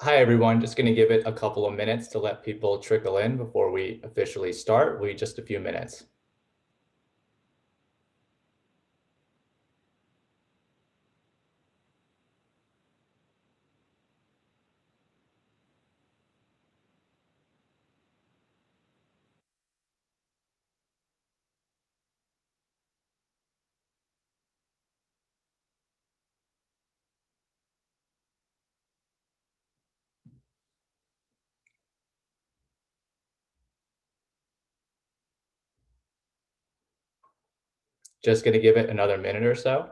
Hi, everyone. Just going to give it a couple of minutes to let people trickle in before we officially start. Wait just a few minutes. Just going to give it another minute or so.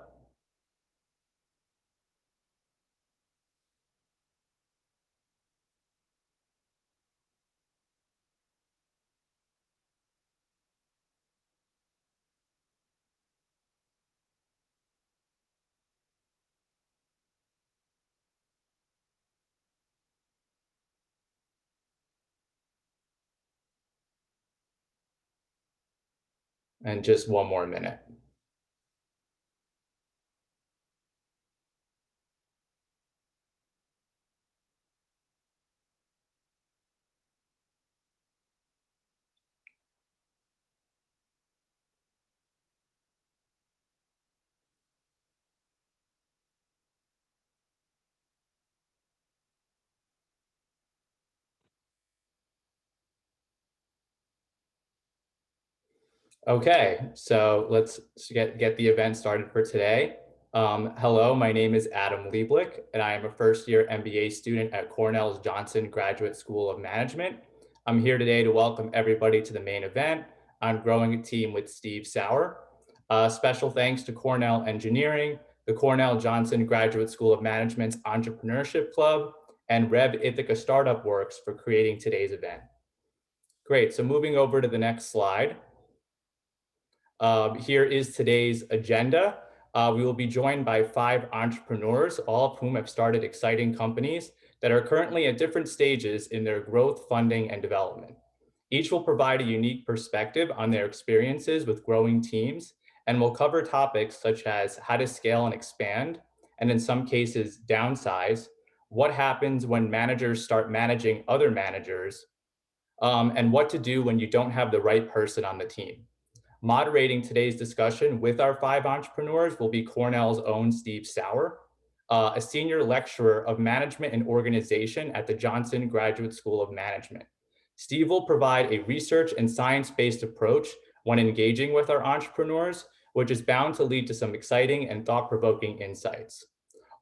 And just one more minute. Okay, so let's get the event started for today. Hello, my name is Adam Lieblick, and I am a first-year MBA student at Cornell's Johnson Graduate School of Management. I'm here today to welcome everybody to the main event. I'm growing a team with Steve Sauer. Special thanks to Cornell Engineering, the Cornell Johnson Graduate School of Management's Entrepreneurship Club, and Rev Ithaca Startup Works for creating today's event. Great, so moving over to the next slide. Here is today's agenda. We will be joined by 5 entrepreneurs, all of whom have started exciting companies that are currently at different stages in their growth, funding, and development. Each will provide a unique perspective on their experiences with growing teams and will cover topics such as how to scale and expand, and in some cases, downsize, what happens when managers start managing other managers, and what to do when you don't have the right person on the team. Moderating today's discussion with our 5 entrepreneurs will be Cornell's own Steve Sauer, a senior lecturer of management and organization at the Johnson Graduate School of Management. Steve will provide a research and science-based approach when engaging with our entrepreneurs, which is bound to lead to some exciting and thought-provoking insights.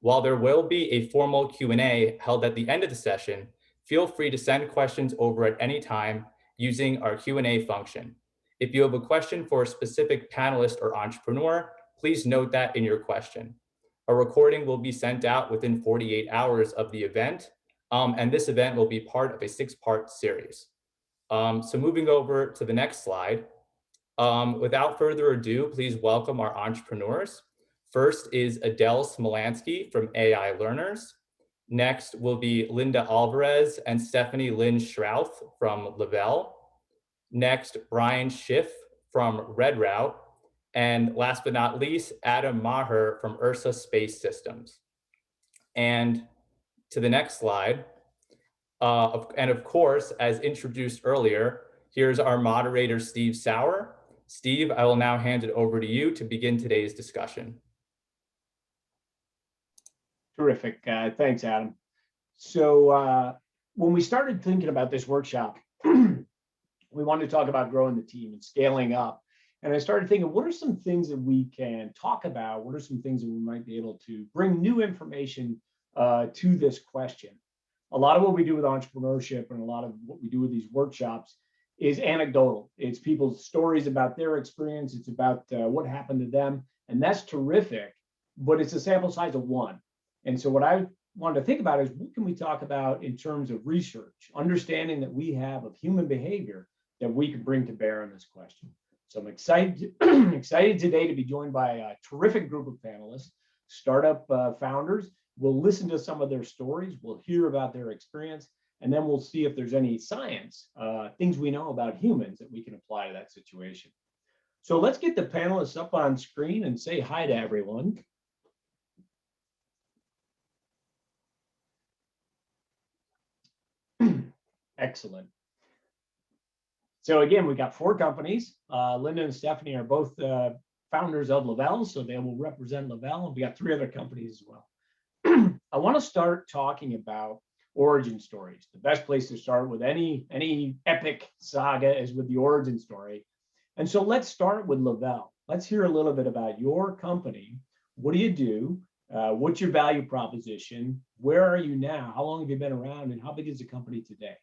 While there will be a formal Q&A held at the end of the session, feel free to send questions over at any time using our Q&A function. If you have a question for a specific panelist or entrepreneur, please note that in your question. A recording will be sent out within 48 hours of the event, and this event will be part of a 6-part series. So moving over to the next slide, without further ado, please welcome our entrepreneurs. First is Adele Smolansky from AI Learners. Next will be Linda Alvarez and Stephanie Lynn Schrouth from Lavelle. Next, Brian Schiff from Red Route. And last but not least, Adam Maher from Ursa Space Systems. And to the next slide. And of course, as introduced earlier, here's our moderator, Steve Sauer. Steve, I will now hand it over to you to begin today's discussion. Terrific. Thanks, Adam. So when we started thinking about this workshop, we wanted to talk about growing the team and scaling up. And I started thinking, what are some things that we can talk about? What are some things that we might be able to bring new information to this question? A lot of what we do with entrepreneurship and a lot of what we do with these workshops is anecdotal. It's people's stories about their experience. It's about what happened to them. And that's terrific, but it's a sample size of 1. And so what I wanted to think about is what can we talk about in terms of research, understanding that we have of human behavior that we could bring to bear on this question. So I'm excited, excited today to be joined by a terrific group of panelists, startup founders. We'll listen to some of their stories, we'll hear about their experience, and then we'll see if there's any science, things we know about humans that we can apply to that situation. So let's get the panelists up on screen and say hi to everyone. Excellent. So again, we got 4 companies. Linda and Stephanie are both founders of Lavelle, so they will represent Lavelle. And we got 3 other companies as well. I want to start talking about origin stories. The best place to start with any epic saga is with the origin story. And so let's start with Lavelle. Let's hear a little bit about your company. What do you do? What's your value proposition? Where are you now? How long have you been around? And how big is the company today?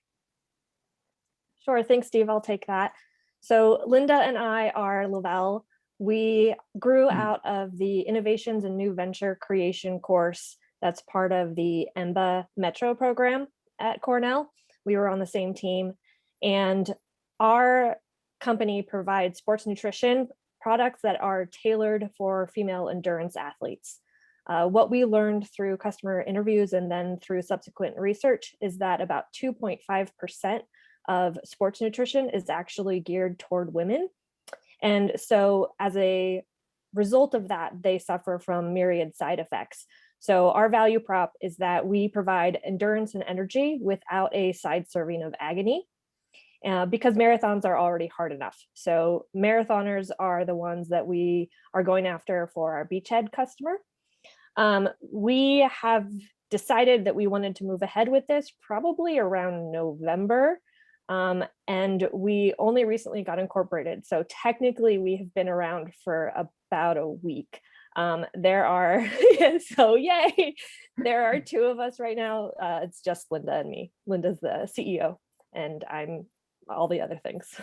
Sure, thanks, Steve. I'll take that. So Linda and I are Lavelle. We grew out of the Innovations and New Venture Creation course that's part of the EMBA Metro program at Cornell. We were on the same team, and our company provides sports nutrition products that are tailored for female endurance athletes. What we learned through customer interviews and then through subsequent research is that about 2.5% of sports nutrition is actually geared toward women. And so as a result of that, they suffer from myriad side effects. So our value prop is that we provide endurance and energy without a side serving of agony, because marathons are already hard enough. So marathoners are the ones that we are going after for our beachhead customer. We have decided that we wanted to move ahead with this probably around November. And we only recently got incorporated. So technically we have been around for about a week. There are, so yay, there are 2 of us right now. It's just Linda and me. Linda's the CEO and I'm all the other things.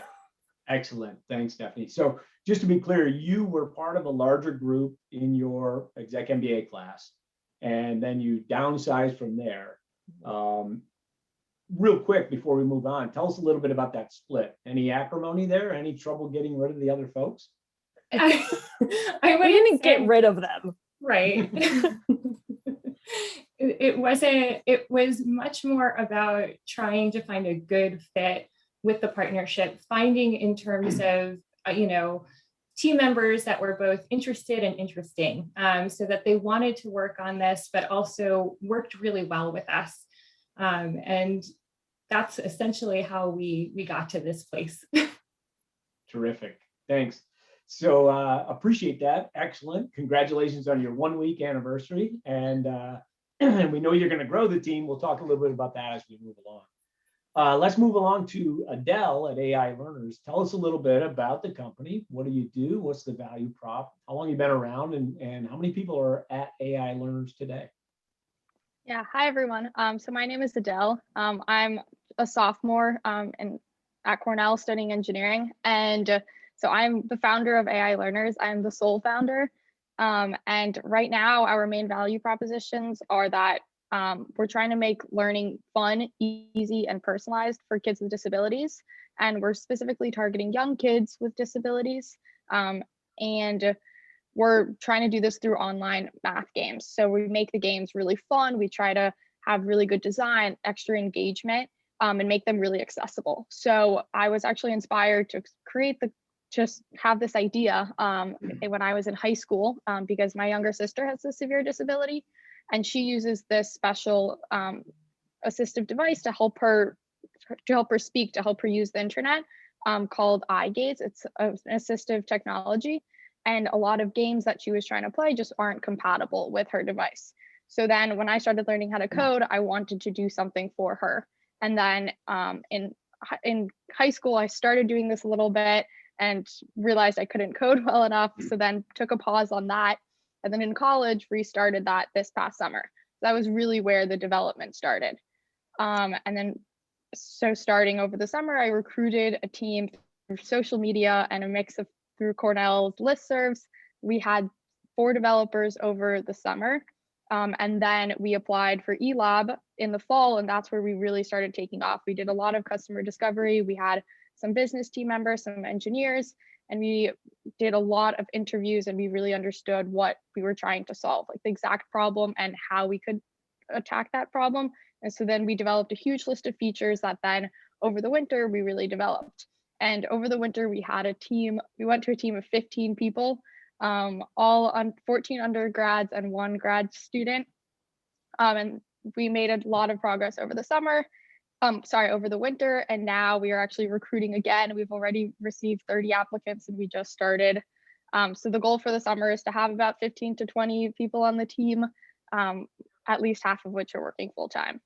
Excellent. Thanks, Stephanie. So just to be clear, you were part of a larger group in your exec MBA class, and then you downsized from there. Real quick before we move on, tell us a little bit about that split. Any acrimony there? Any trouble getting rid of the other folks? We didn't get rid of them. Right. It was much more about trying to find a good fit with the partnership, finding in terms of, team members that were both interested and interesting, so that they wanted to work on this, but also worked really well with us. And that's essentially how we got to this place. Terrific. Thanks. So appreciate that. Excellent. Congratulations on your 1-week anniversary. And we know you're going to grow the team. We'll talk a little bit about that as we move along. Let's move along to Adele at AI Learners. Tell us a little bit about the company. What do you do? What's the value prop? How long have you been around? And how many people are at AI Learners today? Yeah, hi everyone. So my name is Adele. I'm a sophomore at Cornell studying engineering. And so I'm the founder of AI Learners. I'm the sole founder. And right now our main value propositions are that we're trying to make learning fun, easy, and personalized for kids with disabilities. And we're specifically targeting young kids with disabilities. And we're trying to do this through online math games. So we make the games really fun. We try to have really good design, extra engagement, and make them really accessible. So I was actually inspired to just have this idea when I was in high school, because my younger sister has a severe disability, and she uses this special assistive device to help her speak, to help her use the internet, called eye gaze. It's an assistive technology. And a lot of games that she was trying to play just aren't compatible with her device. So then when I started learning how to code, I wanted to do something for her. And then in high school, I started doing this a little bit and realized I couldn't code well enough. So then took a pause on that. And then in college, restarted that this past summer. That was really where the development started. And then, so starting over the summer, I recruited a team through social media and a mix of through Cornell's listservs. We had 4 developers over the summer. And then we applied for eLab in the fall, and that's where we really started taking off. We did a lot of customer discovery. We had some business team members, some engineers, and we did a lot of interviews, and we really understood what we were trying to solve, like the exact problem and how we could attack that problem. And so then we developed a huge list of features that then over the winter we really developed. And over the winter we had a team, we went to a team of 15 people, all on 14 undergrads and 1 grad student. And we made a lot of progress over the summer. over the winter, and now we are actually recruiting again. We've already received 30 applicants and we just started. So the goal for the summer is to have about 15 to 20 people on the team, at least half of which are working full time.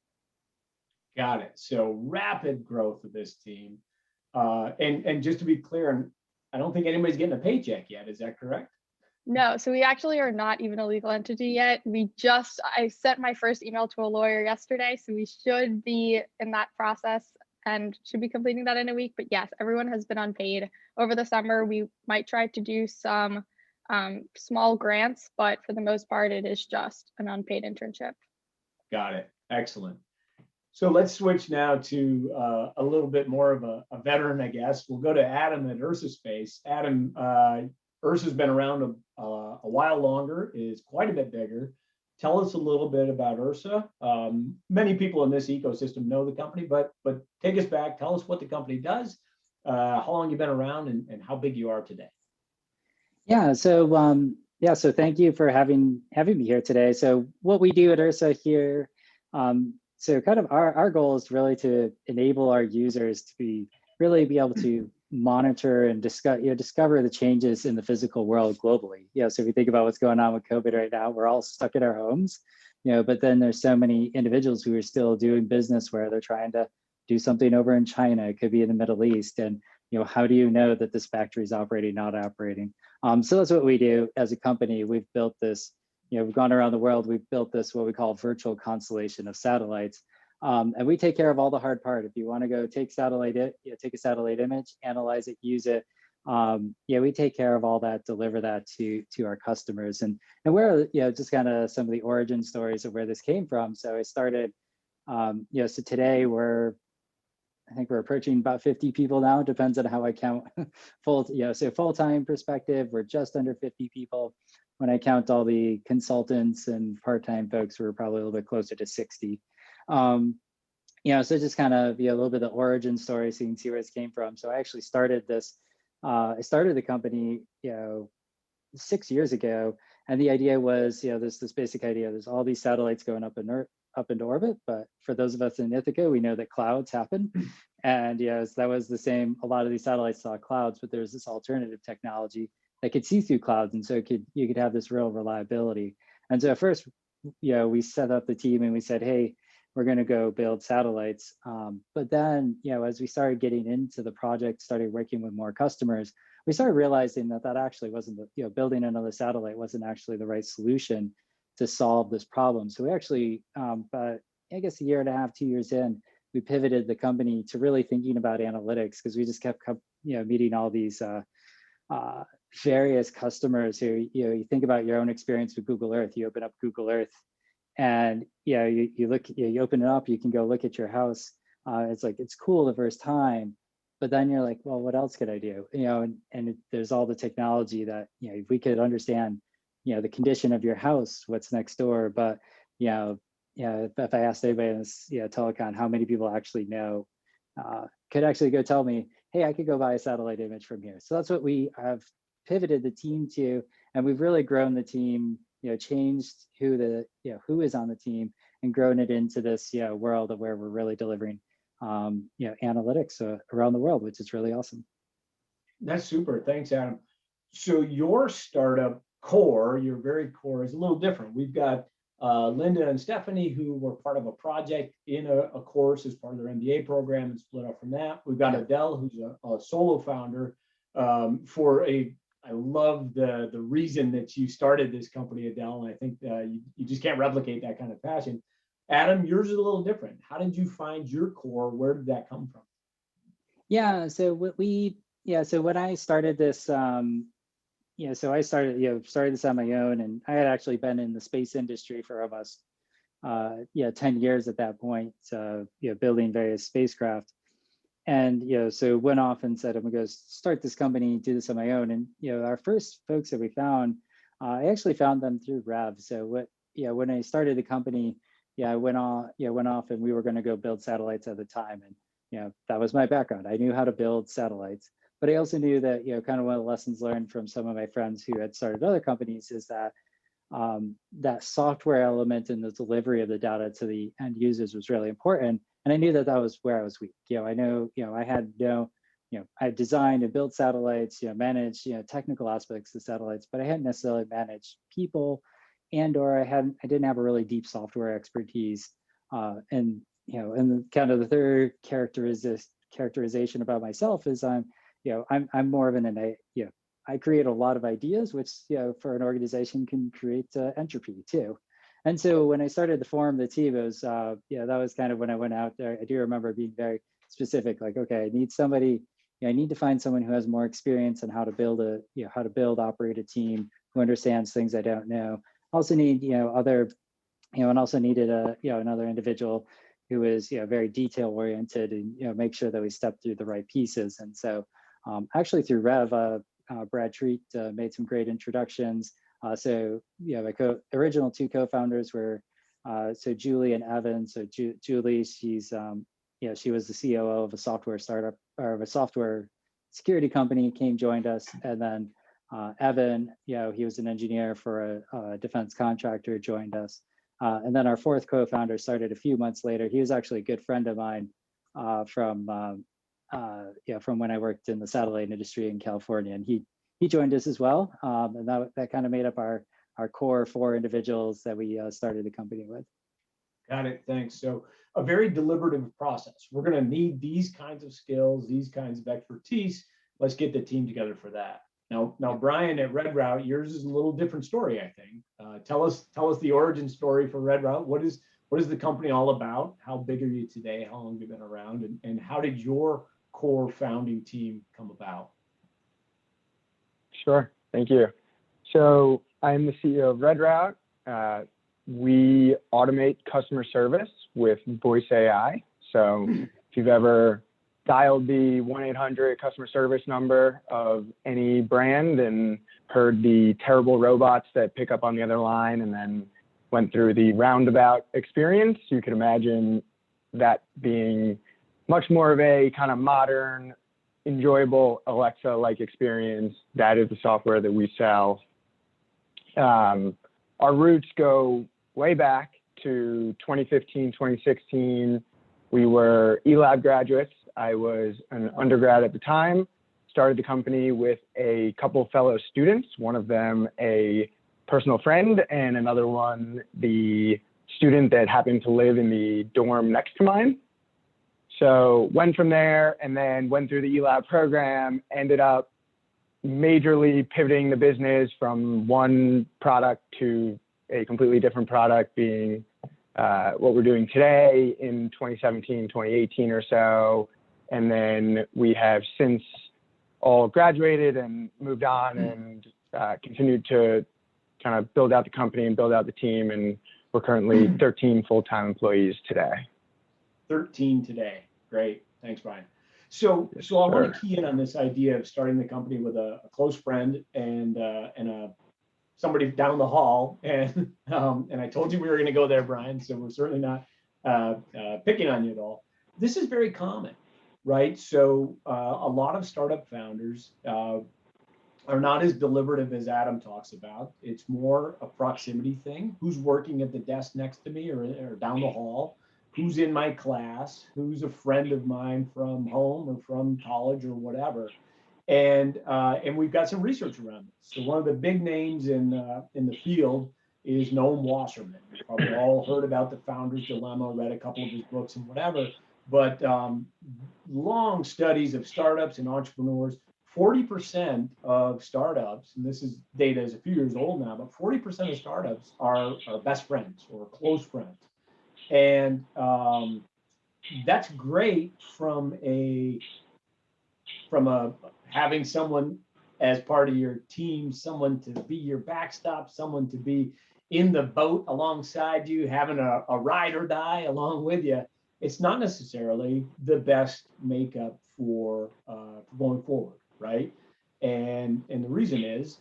Got it. So rapid growth of this team. And just to be clear, I don't think anybody's getting a paycheck yet. Is that correct? No, so we actually are not even a legal entity yet. I sent my first email to a lawyer yesterday, so we should be in that process and should be completing that in a week. But yes, everyone has been unpaid over the summer. We might try to do some small grants, but for the most part, it is just an unpaid internship. Got it. Excellent. So let's switch now to a little bit more of a veteran, I guess. We'll go to Adam at Ursa Space. Adam, Ursa's been around a while longer, is quite a bit bigger. Tell us a little bit about Ursa. Many people in this ecosystem know the company, but take us back. Tell us what the company does, how long you've been around, and how big you are today. Yeah. So thank you for having me here today. So what we do at Ursa here. So kind of our goal is really to enable our users to be able to monitor and discover the changes in the physical world globally. So if you think about what's going on with COVID right now, we're all stuck in our homes, but then there's so many individuals who are still doing business where they're trying to do something over in China, it could be in the Middle East. And, how do you know that this factory is operating, not operating? So that's what we do as a company. We've built this, we've gone around the world, we've built this, what we call virtual constellation of satellites. And we take care of all the hard part. If you want to go take a satellite image, analyze it, use it. We take care of all that, deliver that to our customers. And where, just kind of some of the origin stories of where this came from. So I started, so today I think we're approaching about 50 people now. Depends on how I count so full-time perspective, we're just under 50 people. When I count all the consultants and part-time folks, we're probably a little bit closer to 60. So just kind of a little bit of the origin story so you can see where this came from. So I actually started this, I started the company, 6 years ago. And the idea was, there's this basic idea, there's all these satellites going up into orbit. But for those of us in Ithaca, we know that clouds happen. And so that was the same, a lot of these satellites saw clouds, but there's this alternative technology that could see through clouds. And so you could have this real reliability. And so at first, we set up the team and we said, hey, we're going to go build satellites. But then, as we started getting into the project, started working with more customers, we started realizing that actually wasn't, building another satellite wasn't actually the right solution to solve this problem. So we actually, but I guess a year and a half, 2 years in, we pivoted the company to really thinking about analytics because we just kept, meeting all these various customers who, you think about your own experience with Google Earth. You open up Google Earth, and you look, you open it up. You can go look at your house. It's like it's cool the first time, but then you're like, well, what else could I do? There's all the technology that if we could understand, the condition of your house, what's next door. But if I asked anybody in this telecom how many people actually know, could actually go tell me, hey, I could go buy a satellite image from here. So that's what we have pivoted the team to, and we've really grown the team, changed who is on the team and grown it into this world of where we're really delivering analytics around the world, which is really awesome. That's super. Thanks, Adam. So your startup core, your very core, is a little different. We've got Linda and Stephanie, who were part of a project in a course as part of their MBA program and split up from that. We've got Adele, who's a solo founder I love the reason that you started this company, Adele, and I think you just can't replicate that kind of passion. Adam, yours is a little different. How did you find your core? Where did that come from? So when I started this, so I started this on my own, and I had actually been in the space industry for almost 10 years at that point, building various spacecraft. And so went off and said, I'm gonna go start this company, do this on my own. And our first folks that we found, I actually found them through Rev. So when I started the company, I went off and we were going to go build satellites at the time. And that was my background. I knew how to build satellites, but I also knew that kind of one of the lessons learned from some of my friends who had started other companies is that that software element in the delivery of the data to the end users was really important. And I knew that that was where I was weak. I know, I had no, I designed and built satellites, managed, technical aspects of satellites, but I hadn't necessarily managed people, or I didn't have a really deep software expertise. And kind of the third characterization about myself is I'm more of I create a lot of ideas, which for an organization can create entropy too. And so when I started to form the team, it was that was kind of when I went out there. I do remember being very specific, like, okay, I need somebody. I need to find someone who has more experience in how to build operate a team, who understands things I don't know. Also need and also needed another individual who is very detail oriented and make sure that we step through the right pieces. And so actually through Rev, Brad Treat made some great introductions. So my original two co-founders were so Julie and Evan. So Julie, she's she was the COO of a software startup or of a software security company, joined us, and then Evan, he was an engineer for a defense contractor, joined us. And then our fourth co-founder started a few months later. He was actually a good friend of mine from when I worked in the satellite industry in California, and he joined us as well. And that kind of made up our core 4 individuals that we started the company with. Got it. Thanks. So a very deliberative process. We're going to need these kinds of skills, these kinds of expertise. Let's get the team together for that. Now, Brian, at Red Route, yours is a little different story, I think. Tell us the origin story for Red Route. What is the company all about? How big are you today? How long have you been around? And how did your core founding team come about? Sure. Thank you. So I'm the CEO of Red Route. We automate customer service with voice AI. So if you've ever dialed the 1-800 customer service number of any brand and heard the terrible robots that pick up on the other line and then went through the roundabout experience, you could imagine that being much more of a kind of modern, enjoyable Alexa-like experience. That is the software that we sell. Our roots go way back to 2015, 2016. We were eLab graduates. I was an undergrad at the time, started the company with a couple fellow students, one of them a personal friend and another one the student that happened to live in the dorm next to mine. So went from there and then went through the eLab program, ended up majorly pivoting the business from one product to a completely different product, being what we're doing today in 2017, 2018 or so. And then we have since all graduated and moved on and continued to kind of build out the company and build out the team. And we're currently 13 full-time employees today. 13 today. Great. Thanks, Brian. So I want to key in on this idea of starting the company with a close friend and somebody down the hall. And I told you we were going to go there, Brian. So we're certainly not picking on you at all. This is very common, right? So a lot of startup founders are not as deliberative as Adam talks about. It's more a proximity thing. Who's working at the desk next to me or down the hall? Who's in my class? Who's a friend of mine from home or from college or whatever? And we've got some research around this. So one of the big names in the field is Noam Wasserman. You've probably all heard about the Founder's Dilemma, read a couple of his books and whatever. But long studies of startups and entrepreneurs, 40% of startups, and this is data is a few years old now, but 40% of startups are best friends or close friends. And that's great from having someone as part of your team, someone to be your backstop, someone to be in the boat alongside you, having a ride or die along with you. It's not necessarily the best makeup for going forward, right? And the reason is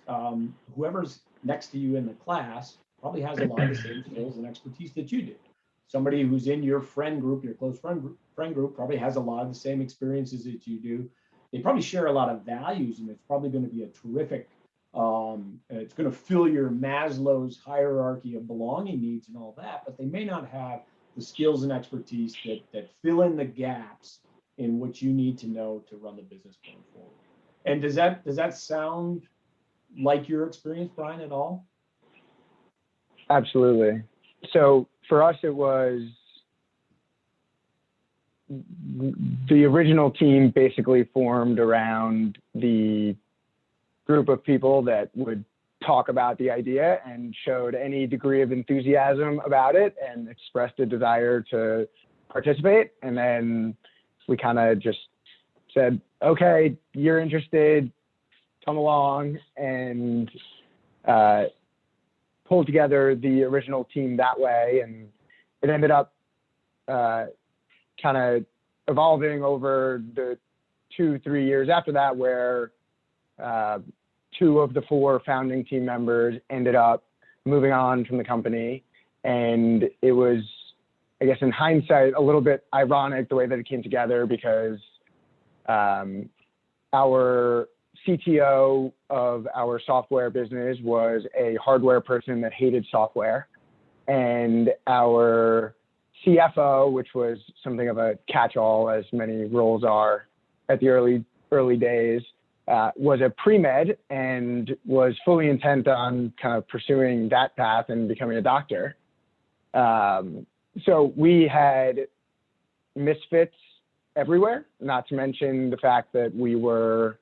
whoever's next to you in the class probably has a lot of the same skills and expertise that you do. Somebody who's in your friend group, your close friend group, probably has a lot of the same experiences that you do. They probably share a lot of values, and it's probably going to be a terrific, it's going to fill your Maslow's hierarchy of belonging needs and all that, but they may not have the skills and expertise that fill in the gaps in what you need to know to run the business going forward. And does that sound like your experience, Brian, at all? Absolutely. So for us, it was the original team basically formed around the group of people that would talk about the idea and showed any degree of enthusiasm about it and expressed a desire to participate. And then we kind of just said, okay, you're interested, come along, and pulled together the original team that way. And it ended up kind of evolving over the 2-3 years after that, where 2 of the 4 founding team members ended up moving on from the company. And it was, I guess in hindsight, a little bit ironic the way that it came together, because our CTO of our software business was a hardware person that hated software. And our CFO, which was something of a catch-all, as many roles are at the early days, was a pre-med and was fully intent on kind of pursuing that path and becoming a doctor. So we had misfits everywhere, not to mention the fact that we were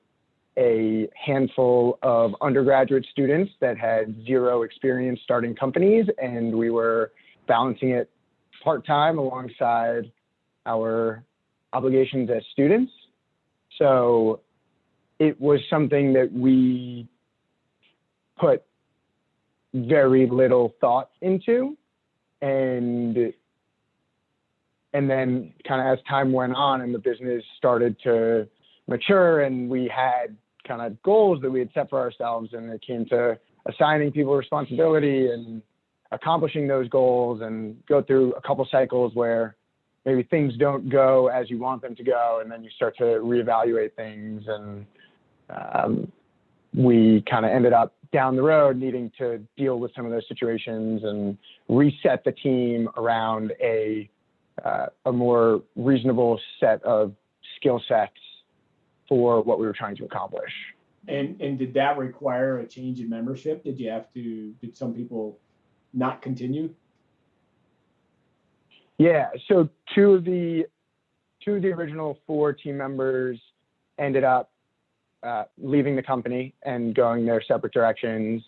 a handful of undergraduate students that had 0 experience starting companies, and we were balancing it part-time alongside our obligations as students. So it was something that we put very little thought into. And then kind of as time went on and the business started to mature and we had kind of goals that we had set for ourselves, and it came to assigning people responsibility and accomplishing those goals, and go through a couple cycles where maybe things don't go as you want them to go, and then you start to reevaluate things. And we kind of ended up down the road needing to deal with some of those situations and reset the team around a more reasonable set of skill sets for what we were trying to accomplish. And did that require a change in membership? Did some people not continue? Yeah, so two of the original 4 team members ended up leaving the company and going their separate directions.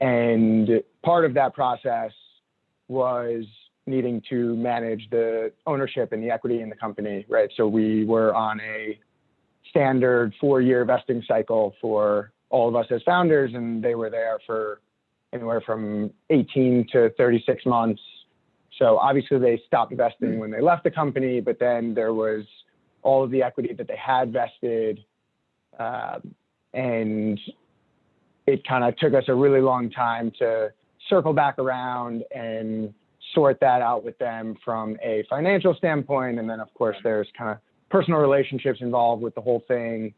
And part of that process was needing to manage the ownership and the equity in the company, right? So we were on a standard 4-year vesting cycle for all of us as founders, and they were there for anywhere from 18 to 36 months. So obviously they stopped vesting when they left the company, but then there was all of the equity that they had vested. And it kind of took us a really long time to circle back around and sort that out with them from a financial standpoint. And then of course there's kind of personal relationships involved with the whole thing.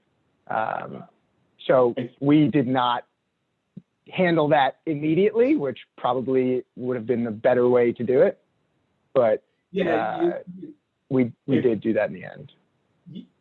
So we did not handle that immediately, which probably would have been the better way to do it. But we did do that in the end.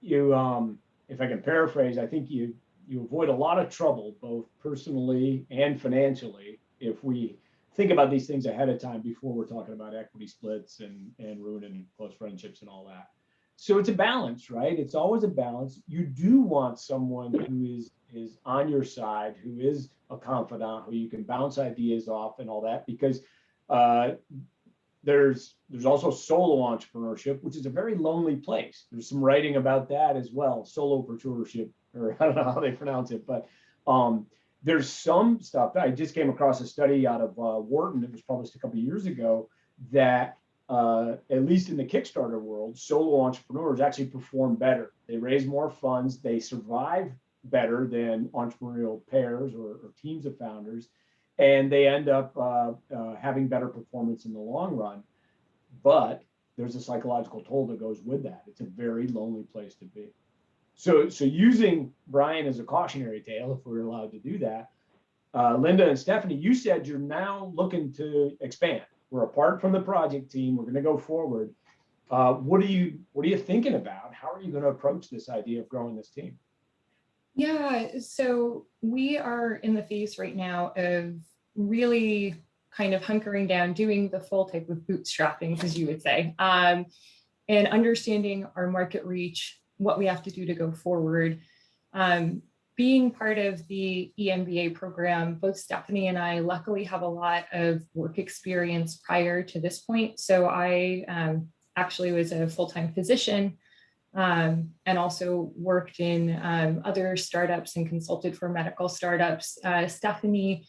You, if I can paraphrase, I think you avoid a lot of trouble, both personally and financially, if we think about these things ahead of time before we're talking about equity splits and ruining close friendships and all that. So it's a balance, right? It's always a balance. You do want someone who is on your side, who is a confidant, who you can bounce ideas off and all that, because there's also solo entrepreneurship, which is a very lonely place. There's some writing about that as well, solopreneurship, or I don't know how they pronounce it, but there's some stuff. I just came across a study out of Wharton that was published a couple of years ago that at least in the Kickstarter world, solo entrepreneurs actually perform better. They raise more funds, they survive better than entrepreneurial pairs or teams of founders, and they end up having better performance in the long run. But there's a psychological toll that goes with that. It's a very lonely place to be. So using Brian as a cautionary tale, if we're allowed to do that, Linda and Stephanie, you said you're now looking to expand. We're apart from the project team. We're going to go forward. What are you thinking about? How are you going to approach this idea of growing this team? Yeah, so we are in the phase right now of really kind of hunkering down, doing the full type of bootstrapping, as you would say, and understanding our market reach, what we have to do to go forward. Being part of the EMBA program, both Stephanie and I luckily have a lot of work experience prior to this point. So I actually was a full-time physician and also worked in other startups and consulted for medical startups. Stephanie,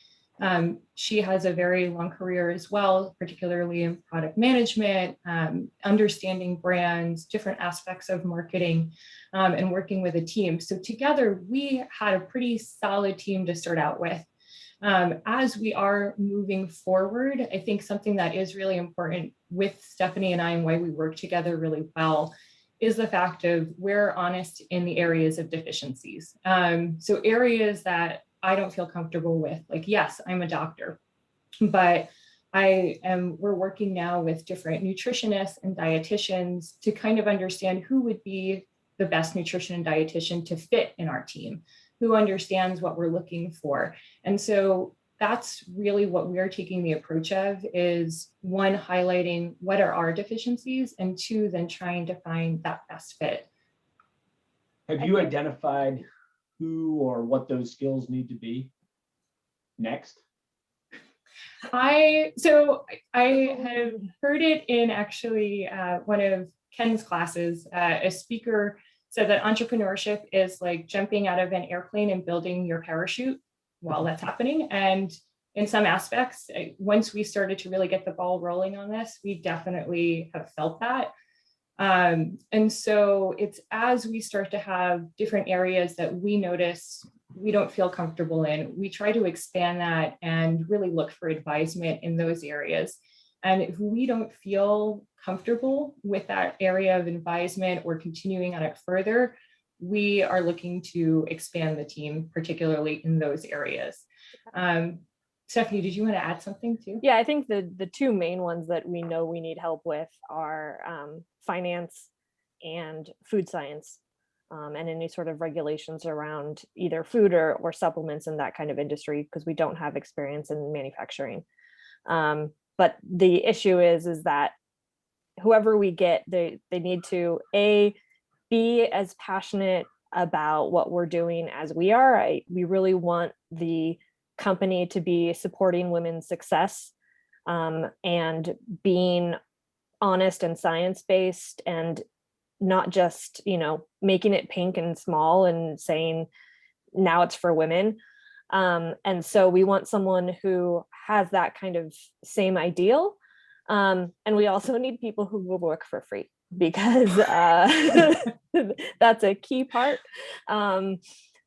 she has a very long career as well, particularly in product management, understanding brands, different aspects of marketing, and working with a team. So together we had a pretty solid team to start out with. As we are moving forward, I think something that is really important with Stephanie and I and why we work together really well is the fact of we're honest in the areas of deficiencies. So areas that I don't feel comfortable with, like, yes, I'm a doctor, but we're working now with different nutritionists and dietitians to kind of understand who would be the best nutrition and dietitian to fit in our team, who understands what we're looking for. And so that's really what we're taking the approach of, is one, highlighting what are our deficiencies, and two, then trying to find that best fit. Have you identified who or what those skills need to be next? I have heard it in actually one of Ken's classes. A speaker said that entrepreneurship is like jumping out of an airplane and building your parachute while that's happening. And in some aspects, once we started to really get the ball rolling on this, we definitely have felt that. And so it's as we start to have different areas that we notice we don't feel comfortable in, we try to expand that and really look for advisement in those areas. And if we don't feel comfortable with that area of advisement or continuing on it further, we are looking to expand the team, particularly in those areas. Stephanie, did you want to add something too? Yeah, I think the two main ones that we know we need help with are finance and food science, and any sort of regulations around either food or supplements in that kind of industry, because we don't have experience in manufacturing. But the issue is that whoever we get, they need to be as passionate about what we're doing as we are. We really want the company to be supporting women's success, and being honest and science-based, and not just, making it pink and small and saying now it's for women. And so we want someone who has that kind of same ideal. And we also need people who will work for free, because that's a key part.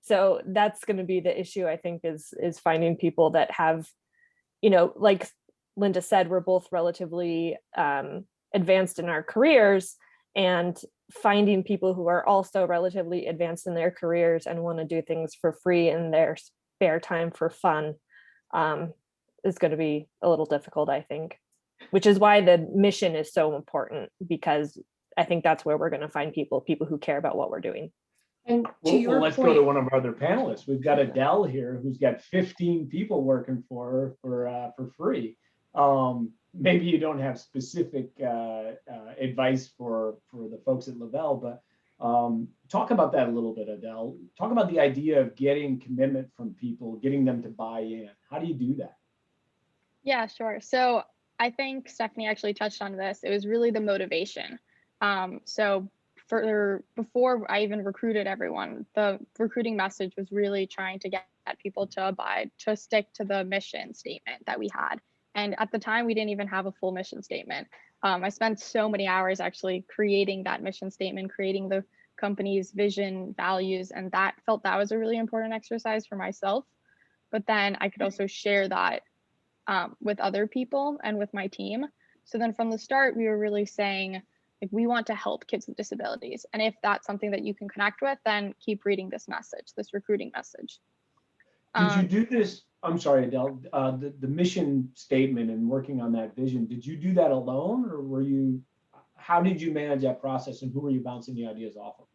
So that's going to be the issue, I think, is finding people that have, like Linda said, we're both relatively advanced in our careers, and finding people who are also relatively advanced in their careers and want to do things for free in their spare time for fun is going to be a little difficult, I think, which is why the mission is so important, because I think that's where we're going to find people who care about what we're doing. And to your let's point, go to one of our other panelists. We've got Adele here, who's got 15 people working for her for free. Maybe you don't have specific advice for the folks at Lavelle, but talk about that a little bit, Adele. Talk about the idea of getting commitment from people, getting them to buy in. How do you do that? Yeah, sure. So I think Stephanie actually touched on this. It was really the motivation. So before I even recruited everyone, the recruiting message was really trying to get people to stick to the mission statement that we had. And at the time, we didn't even have a full mission statement. I spent so many hours actually creating that mission statement, creating the company's vision, values, and that was a really important exercise for myself. But then I could also share that with other people and with my team. So then from the start, we were really saying, like, we want to help kids with disabilities. And if that's something that you can connect with, then keep reading this message, this recruiting message. Did you do this I'm sorry, Adele, the mission statement and working on that vision, did you do that alone, or how did you manage that process, and who were you bouncing the ideas off of?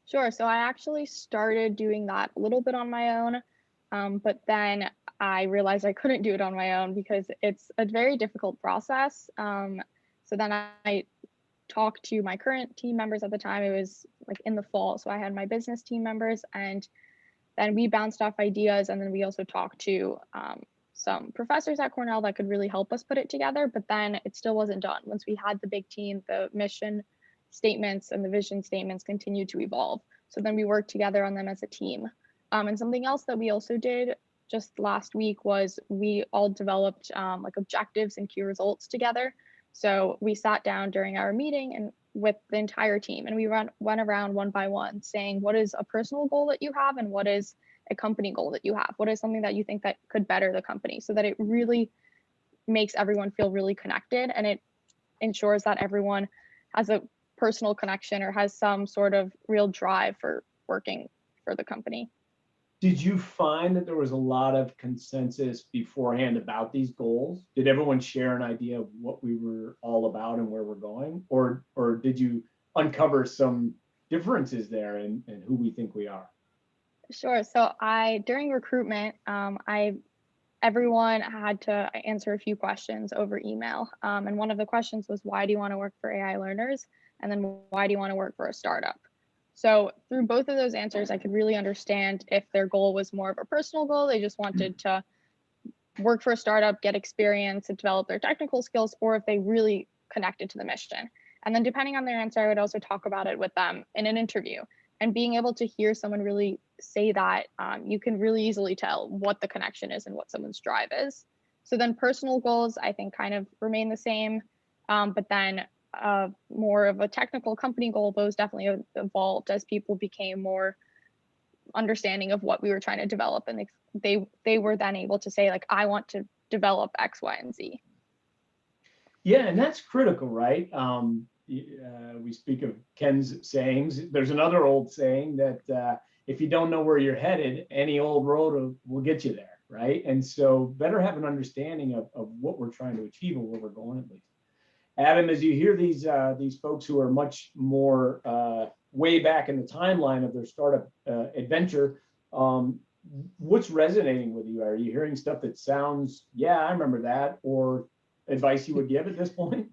Sure. So I actually started doing that a little bit on my own, but then I realized I couldn't do it on my own because it's a very difficult process. So then I talked to my current team members at the time. It was like in the fall. So I had my business team members, and then we bounced off ideas. And then we also talked to some professors at Cornell that could really help us put it together. But then it still wasn't done. Once we had the big team, the mission statements and the vision statements continued to evolve. So then we worked together on them as a team. And something else that we also did just last week was we all developed like objectives and key results together. So we sat down during our meeting and with the entire team, and we went around one by one saying, what is a personal goal that you have, and what is a company goal that you have? What is something that you think that could better the company, so that it really makes everyone feel really connected, and it ensures that everyone has a personal connection or has some sort of real drive for working for the company. Did you find that there was a lot of consensus beforehand about these goals? Did everyone share an idea of what we were all about and where we're going? Or did you uncover some differences there in who we think we are? Sure. So during recruitment, everyone had to answer a few questions over email. And one of the questions was, why do you want to work for AI learners? And then why do you want to work for a startup? So through both of those answers, I could really understand if their goal was more of a personal goal. They just wanted to work for a startup, get experience, and develop their technical skills, or if they really connected to the mission. And then depending on their answer, I would also talk about it with them in an interview. And being able to hear someone really say that, you can really easily tell what the connection is and what someone's drive is. So then personal goals, I think, kind of remain the same, but then more of a technical company goal, those definitely evolved as people became more understanding of what we were trying to develop, and they were then able to say, like, I want to develop X, Y, and Z. Yeah, and that's critical, right? We speak of Ken's sayings. There's another old saying that if you don't know where you're headed, any old road will get you there, right? And so better have an understanding of what we're trying to achieve and where we're going, at least. Adam, as you hear these folks who are much more way back in the timeline of their startup adventure, what's resonating with you? Are you hearing stuff that sounds, yeah, I remember that, or advice you would give at this point?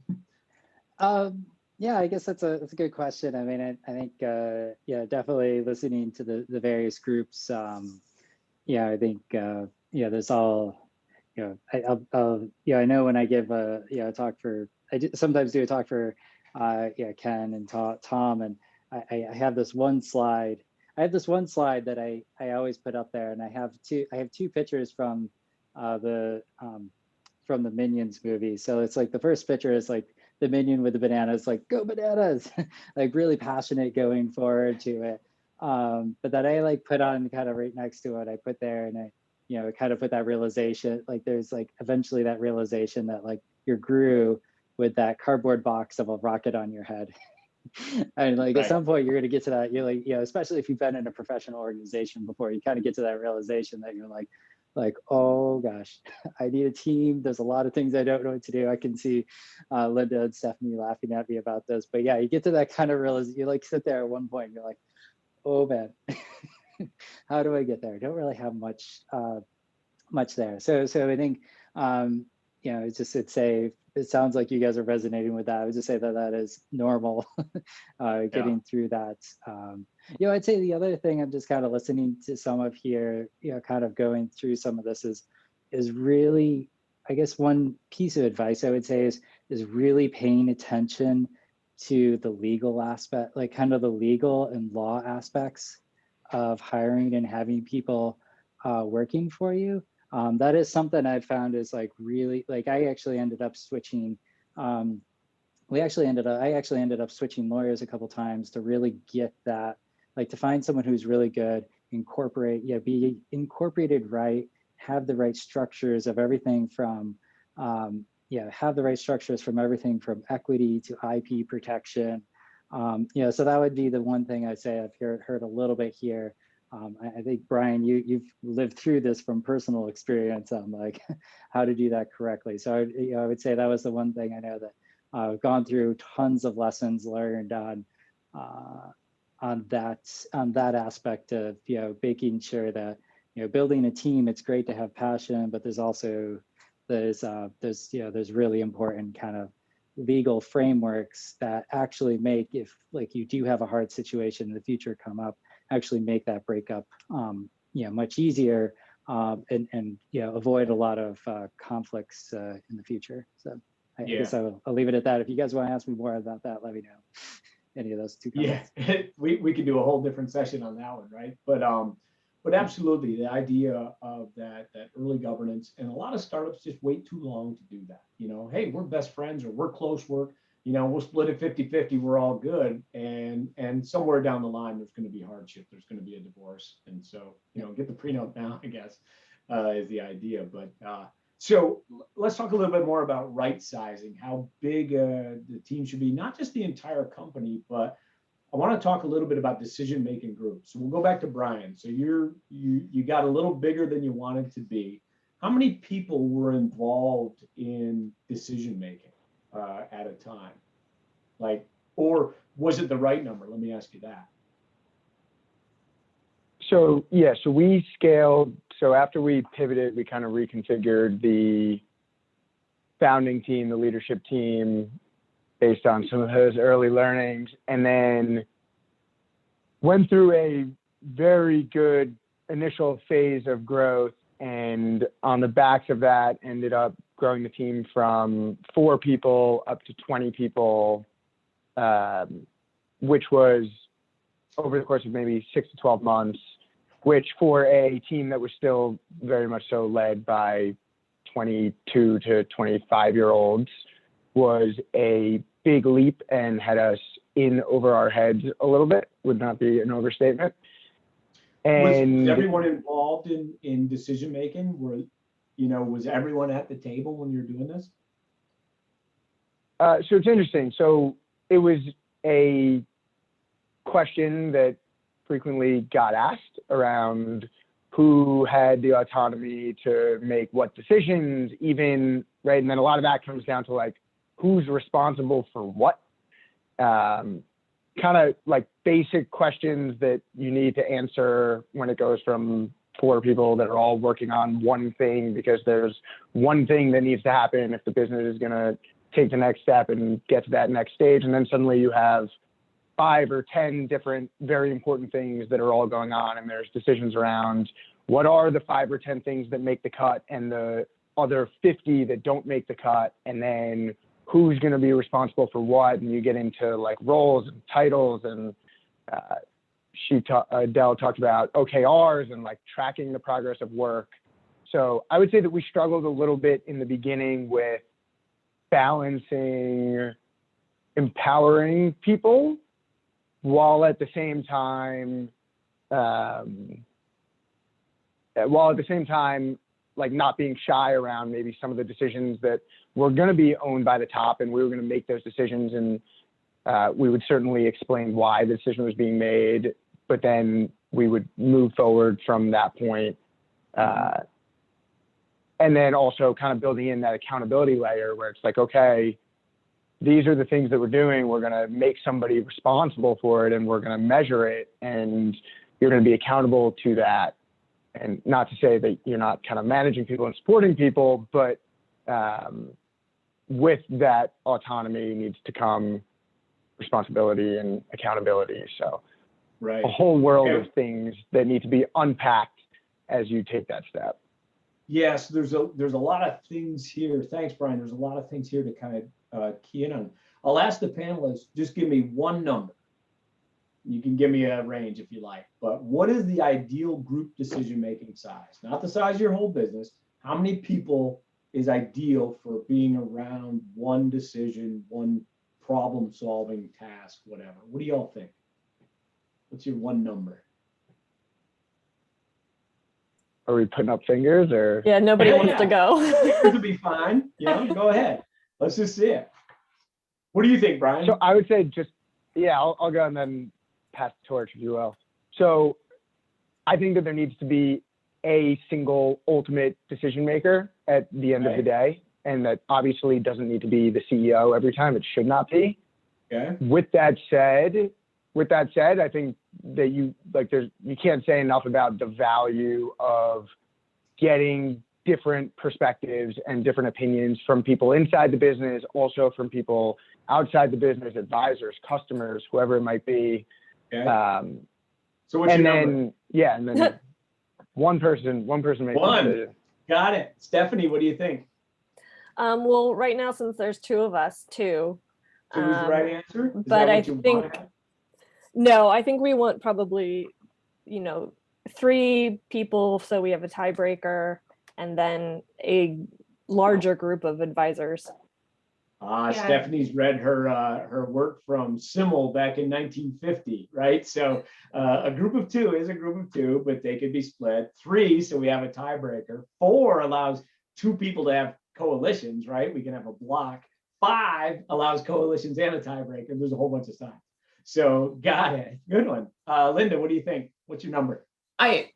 Yeah, I guess that's a good question. I mean, I think yeah, definitely listening to the various groups. Yeah, I think there's all, I know when I give a talk for, sometimes do a talk for Ken and Tom, and I have this one slide. I have this one slide that I always put up there, and I have two pictures from the Minions movie. So it's like the first picture is like the Minion with the bananas, like go bananas, like really passionate going forward to it. But that I like put on kind of right next to it, I put there, and I kind of put that realization, like there's like eventually that realization that like you grew with that cardboard box of a rocket on your head. And like at some point you're going to get to that, you're like, especially if you've been in a professional organization before, you kind of get to that realization that you're like, oh gosh, I need a team. There's a lot of things I don't know what to do. I can see Linda and Stephanie laughing at me about this, but yeah, you get to that kind of realization. You like sit there at one point and you're like, oh man, how do I get there? I don't really have much there. So I think, it sounds like you guys are resonating with that. I would just say that is normal, getting through that. I'd say the other thing I'm just kind of listening to some of here, kind of going through some of this is really, I guess one piece of advice I would say is really paying attention to the legal aspect, like kind of the legal and law aspects of hiring and having people working for you. That is something I've found is like really, like I actually ended up switching. I actually ended up switching lawyers a couple times to really get that, like to find someone who's really good, be incorporated right, have the right structures of everything from, have the right structures from everything from equity to IP protection. So that would be the one thing I'd say I've heard a little bit here. I think, Brian, you've lived through this from personal experience on like how to do that correctly. So I would say that was the one thing I know that I've gone through tons of lessons learned on that aspect of making sure that building a team. It's great to have passion, but there's also there's really important kind of legal frameworks that actually make, if like you do have a hard situation in the future come up, actually make that breakup much easier, and avoid a lot of conflicts in the future. So I guess I'll leave it at that. If you guys want to ask me more about that, let me know. Any of those two comments. Yeah, we could do a whole different session on that one, right? But absolutely, the idea of that early governance, and a lot of startups just wait too long to do that. Hey, we're best friends, or we're close work, we'll split it 50-50, we're all good. And somewhere down the line, there's going to be hardship, there's going to be a divorce. And so, get the prenup now, I guess, is the idea. But so let's talk a little bit more about right sizing, how big the team should be, not just the entire company, but I want to talk a little bit about decision-making groups. So we'll go back to Brian. So you got a little bigger than you wanted to be. How many people were involved in decision-making at a time? Or was it the right number? Let me ask you that. So we scaled. So after we pivoted, we kind of reconfigured the founding team, the leadership team, based on some of those early learnings, and then went through a very good initial phase of growth. And on the backs of that, ended up growing the team from 4 people up to 20 people, which was over the course of maybe 6 to 12 months, which for a team that was still very much so led by 22 to 25-year-olds was a big leap and had us in over our heads a little bit, would not be an overstatement. And was everyone involved in decision making? Was everyone at the table when you're doing this? So it's interesting. So it was a question that frequently got asked around who had the autonomy to make what decisions, even, right? And then a lot of that comes down to like, who's responsible for what? Kind of like basic questions that you need to answer when it goes from 4 people that are all working on one thing, because there's one thing that needs to happen if the business is going to take the next step and get to that next stage. And then suddenly you have 5 or 10 different very important things that are all going on, and there's decisions around what are the 5 or 10 things that make the cut and the other 50 that don't make the cut, and then who's going to be responsible for what. And you get into like roles and titles, and Adele talked about OKRs and like tracking the progress of work. So I would say that we struggled a little bit in the beginning with balancing empowering people while at the same time like not being shy around maybe some of the decisions that were going to be owned by the top, and we were going to make those decisions, and we would certainly explain why the decision was being made, but then we would move forward from that point. And then also kind of building in that accountability layer where it's like, okay, these are the things that we're doing. We're going to make somebody responsible for it, and we're going to measure it, and you're going to be accountable to that. And not to say that you're not kind of managing people and supporting people, but with that autonomy needs to come responsibility and accountability. So right. A whole world of things that need to be unpacked as you take that step. Yes, there's a lot of things here. Thanks, Brian. There's a lot of things here to kind of key in on. I'll ask the panelists, just give me one number. You can give me a range if you like, but what is the ideal group decision-making size? Not the size of your whole business. How many people is ideal for being around one decision, one problem-solving task, whatever? What do y'all think? What's your one number? Are we putting up fingers or? Yeah, nobody wants to go. Fingers would be fine. Go ahead. Let's just see it. What do you think, Brian? So I would say I'll go and then pass the torch if you will. So I think that there needs to be a single ultimate decision maker at the end of the day. And that obviously doesn't need to be the CEO every time. It should not be. Okay. With that said, I think that you can't say enough about the value of getting different perspectives and different opinions from people inside the business, also from people outside the business, advisors, customers, whoever it might be. Okay. So what's your number? And then one person makes the decision. Got it. Stephanie, what do you think? Well, right now, since there's two of us, two. Two is the right answer? Is but that I what you think, want? no, I think we want probably, 3 people, so we have a tiebreaker, and then a larger group of advisors. Stephanie's read her work from Simmel back in 1950, right? So a group of 2 is a group of 2, but they could be split. 3, so we have a tiebreaker. 4 allows 2 people to have coalitions, right? We can have a block. 5 allows coalitions and a tiebreaker. There's a whole bunch of signs. So got it. Good one. Linda, what do you think? What's your number? We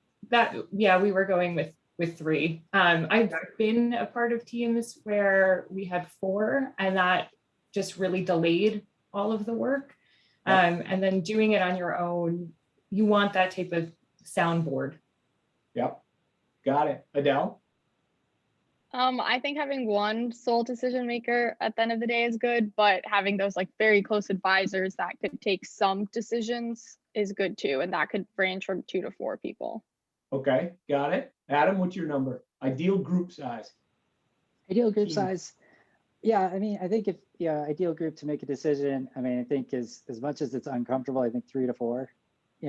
were going with 3. I've been a part of teams where we had 4, and that just really delayed all of the work. And then doing it on your own, you want that type of soundboard. Yep. Got it. Adele? I think having one sole decision maker at the end of the day is good, but having those like very close advisors that could take some decisions is good too. And that could range from 2 to 4 people. Okay, got it. Adam, what's your number? Ideal group size. Ideal group size. Yeah, I mean, I think if ideal group to make a decision, I mean, I think as much as it's uncomfortable, I think 3 to 4.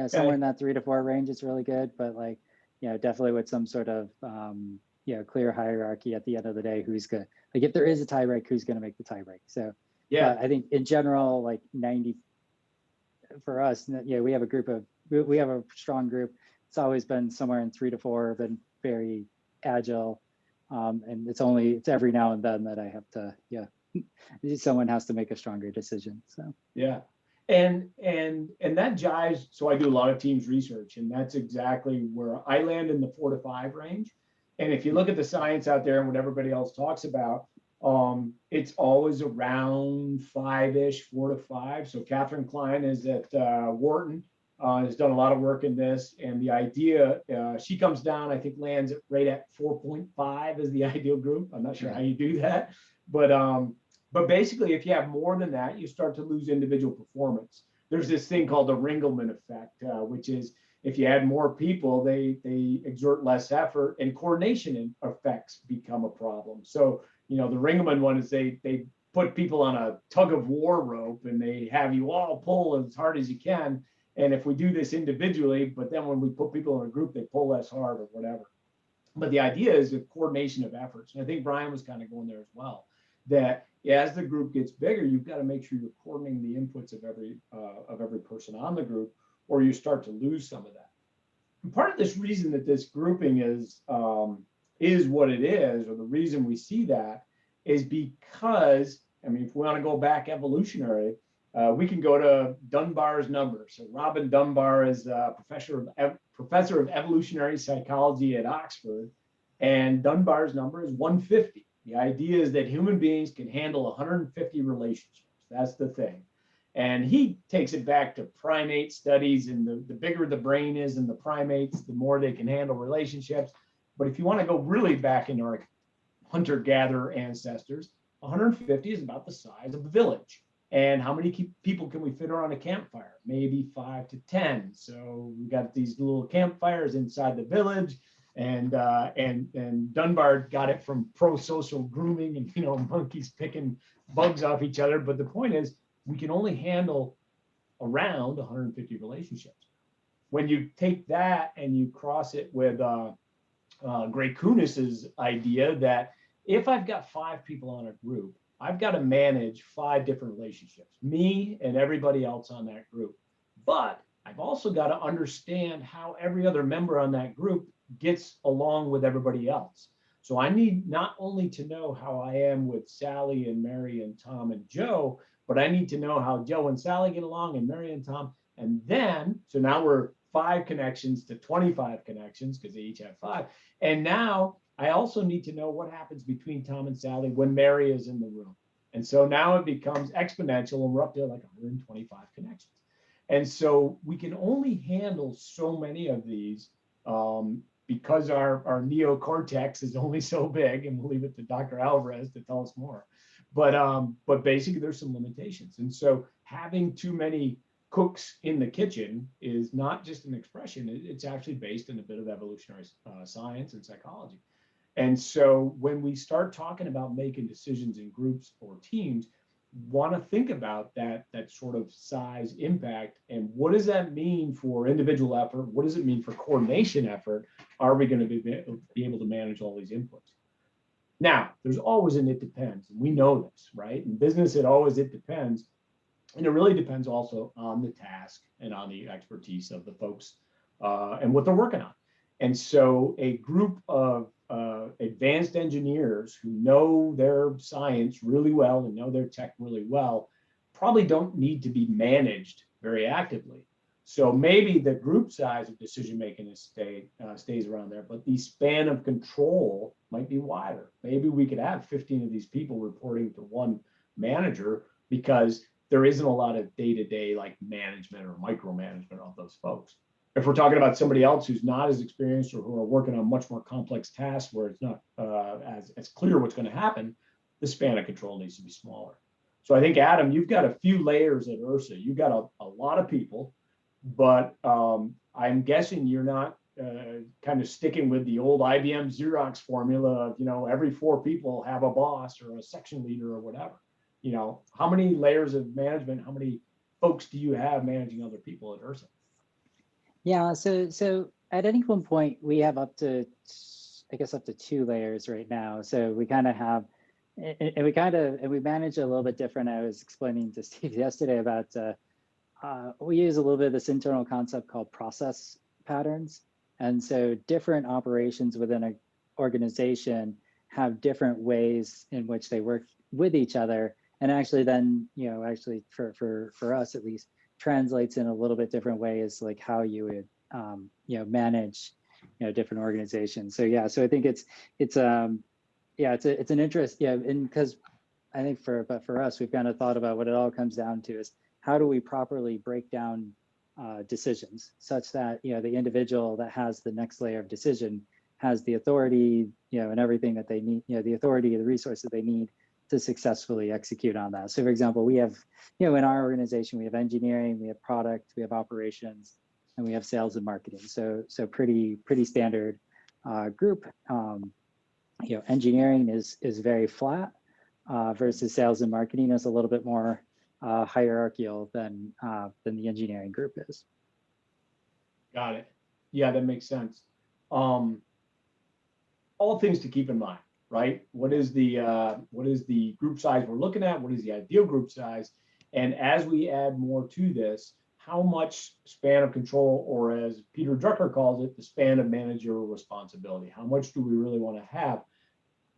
Somewhere in that 3 to 4 range is really good, but like, definitely with some sort of clear hierarchy at the end of the day, who's gonna, like, if there is a tie break, who's gonna make the tie break. So I think in general, like 90 for us, we have a strong group. It's always been somewhere in 3 to 4, been very agile. And it's every now and then that I have to, someone has to make a stronger decision. So and that jives. So I do a lot of teams research, and that's exactly where I land in the 4 to 5 range. And if you look at the science out there and what everybody else talks about, it's always around 5-ish, 4 to 5. So Catherine Klein is at Wharton, has done a lot of work in this. And the idea, she comes down, I think lands right at 4.5 as the ideal group. I'm not sure how you do that. But basically, if you have more than that, you start to lose individual performance. There's this thing called the Ringelmann Effect, which is if you add more people, they exert less effort, and coordination effects become a problem. So, the Ringelmann one is they put people on a tug of war rope, and they have you all pull as hard as you can. And if we do this individually, but then when we put people in a group, they pull less hard or whatever. But the idea is a coordination of efforts. And I think Brian was kind of going there as well, that as the group gets bigger, you've got to make sure you're coordinating the inputs of every person on the group, or you start to lose some of that. And part of this reason that this grouping is what it is, or the reason we see that, is because, I mean, if we want to go back evolutionary, we can go to Dunbar's number. So Robin Dunbar is a professor of evolutionary psychology at Oxford, and Dunbar's number is 150. The idea is that human beings can handle 150 relationships. That's the thing. And he takes it back to primate studies, and the bigger the brain is in the primates, the more they can handle relationships. But if you want to go really back into our hunter-gatherer ancestors, 150 is about the size of a village. And how many people can we fit around a campfire? Maybe 5 to 10. So we got these little campfires inside the village, and Dunbar got it from pro-social grooming and monkeys picking bugs off each other. But the point is, we can only handle around 150 relationships. When you take that and you cross it with Gray Kunis's idea that if I've got 5 people on a group, I've got to manage 5 different relationships, me and everybody else on that group. But I've also got to understand how every other member on that group gets along with everybody else. So I need not only to know how I am with Sally and Mary and Tom and Joe, but I need to know how Joe and Sally get along, and Mary and Tom. And then, so now we're 5 connections to 25 connections because they each have 5. And now I also need to know what happens between Tom and Sally when Mary is in the room. And so now it becomes exponential, and we're up to like 125 connections. And so we can only handle so many of these because our neocortex is only so big, and we'll leave it to Dr. Alvarez to tell us more. But basically there's some limitations. And so having too many cooks in the kitchen is not just an expression, it's actually based in a bit of evolutionary science and psychology. And so when we start talking about making decisions in groups or teams, want to think about that sort of size impact, and what does that mean for individual effort? What does it mean for coordination effort? Are we going to be able to manage all these inputs? Now, there's always an it depends, and we know this, right? In business, it depends. And it really depends also on the task and on the expertise of the folks and what they're working on. And so a group of advanced engineers who know their science really well and know their tech really well probably don't need to be managed very actively. So maybe the group size of decision making stays around there, but the span of control might be wider. Maybe we could have 15 of these people reporting to one manager because there isn't a lot of day-to-day like management or micromanagement of those folks. If we're talking about somebody else who's not as experienced or who are working on much more complex tasks where it's not as clear what's going to happen, the span of control needs to be smaller. So I think, Adam, you've got a few layers at Ursa. You've got a lot of people, but I'm guessing you're not kind of sticking with the old IBM Xerox formula of, every 4 people have a boss or a section leader or whatever. How many layers of management, how many folks do you have managing other people at Ursa? Yeah, so at any one point we have up to 2 layers right now. So we kind of have, and we manage it a little bit different. I was explaining to Steve yesterday about we use a little bit of this internal concept called process patterns. And so different operations within an organization have different ways in which they work with each other. And actually then, actually for us at least, translates in a little bit different ways, like how you would, manage, different organizations. So yeah, so I think it's an interest, and because I think for us, we've kind of thought about what it all comes down to is how do we properly break down decisions such that, the individual that has the next layer of decision has the authority, and everything that they need, the authority, the resources they need to successfully execute on that. So for example, we have, in our organization, we have engineering, we have product, we have operations, and we have sales and marketing. So pretty standard group. Engineering is very flat versus sales and marketing is a little bit more hierarchical than the engineering group is. Got it. Yeah, that makes sense. All things to keep in mind, right? What is the group size we're looking at? What is the ideal group size? And as we add more to this, how much span of control, or as Peter Drucker calls it, the span of managerial responsibility? How much do we really want to have?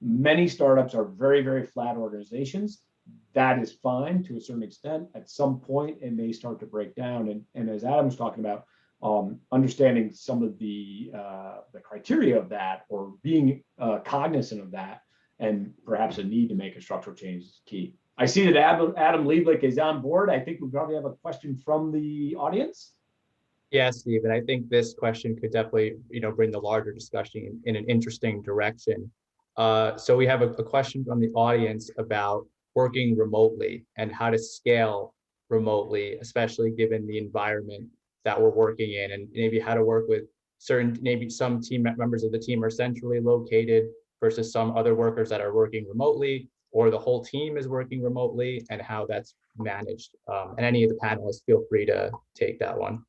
Many startups are very, very flat organizations. That is fine to a certain extent. At some point, it may start to break down. And as Adam was talking about, understanding some of the criteria of that, or being cognizant of that, and perhaps a need to make a structural change is key. I see that Adam Lieblich is on board. I think we probably have a question from the audience. Yeah, Steve, and I think this question could definitely, bring the larger discussion in an interesting direction. So we have a question from the audience about working remotely and how to scale remotely, especially given the environment that we're working in, and maybe how to work with maybe some team members of the team are centrally located versus some other workers that are working remotely, or the whole team is working remotely, and how that's managed. And any of the panelists, feel free to take that one.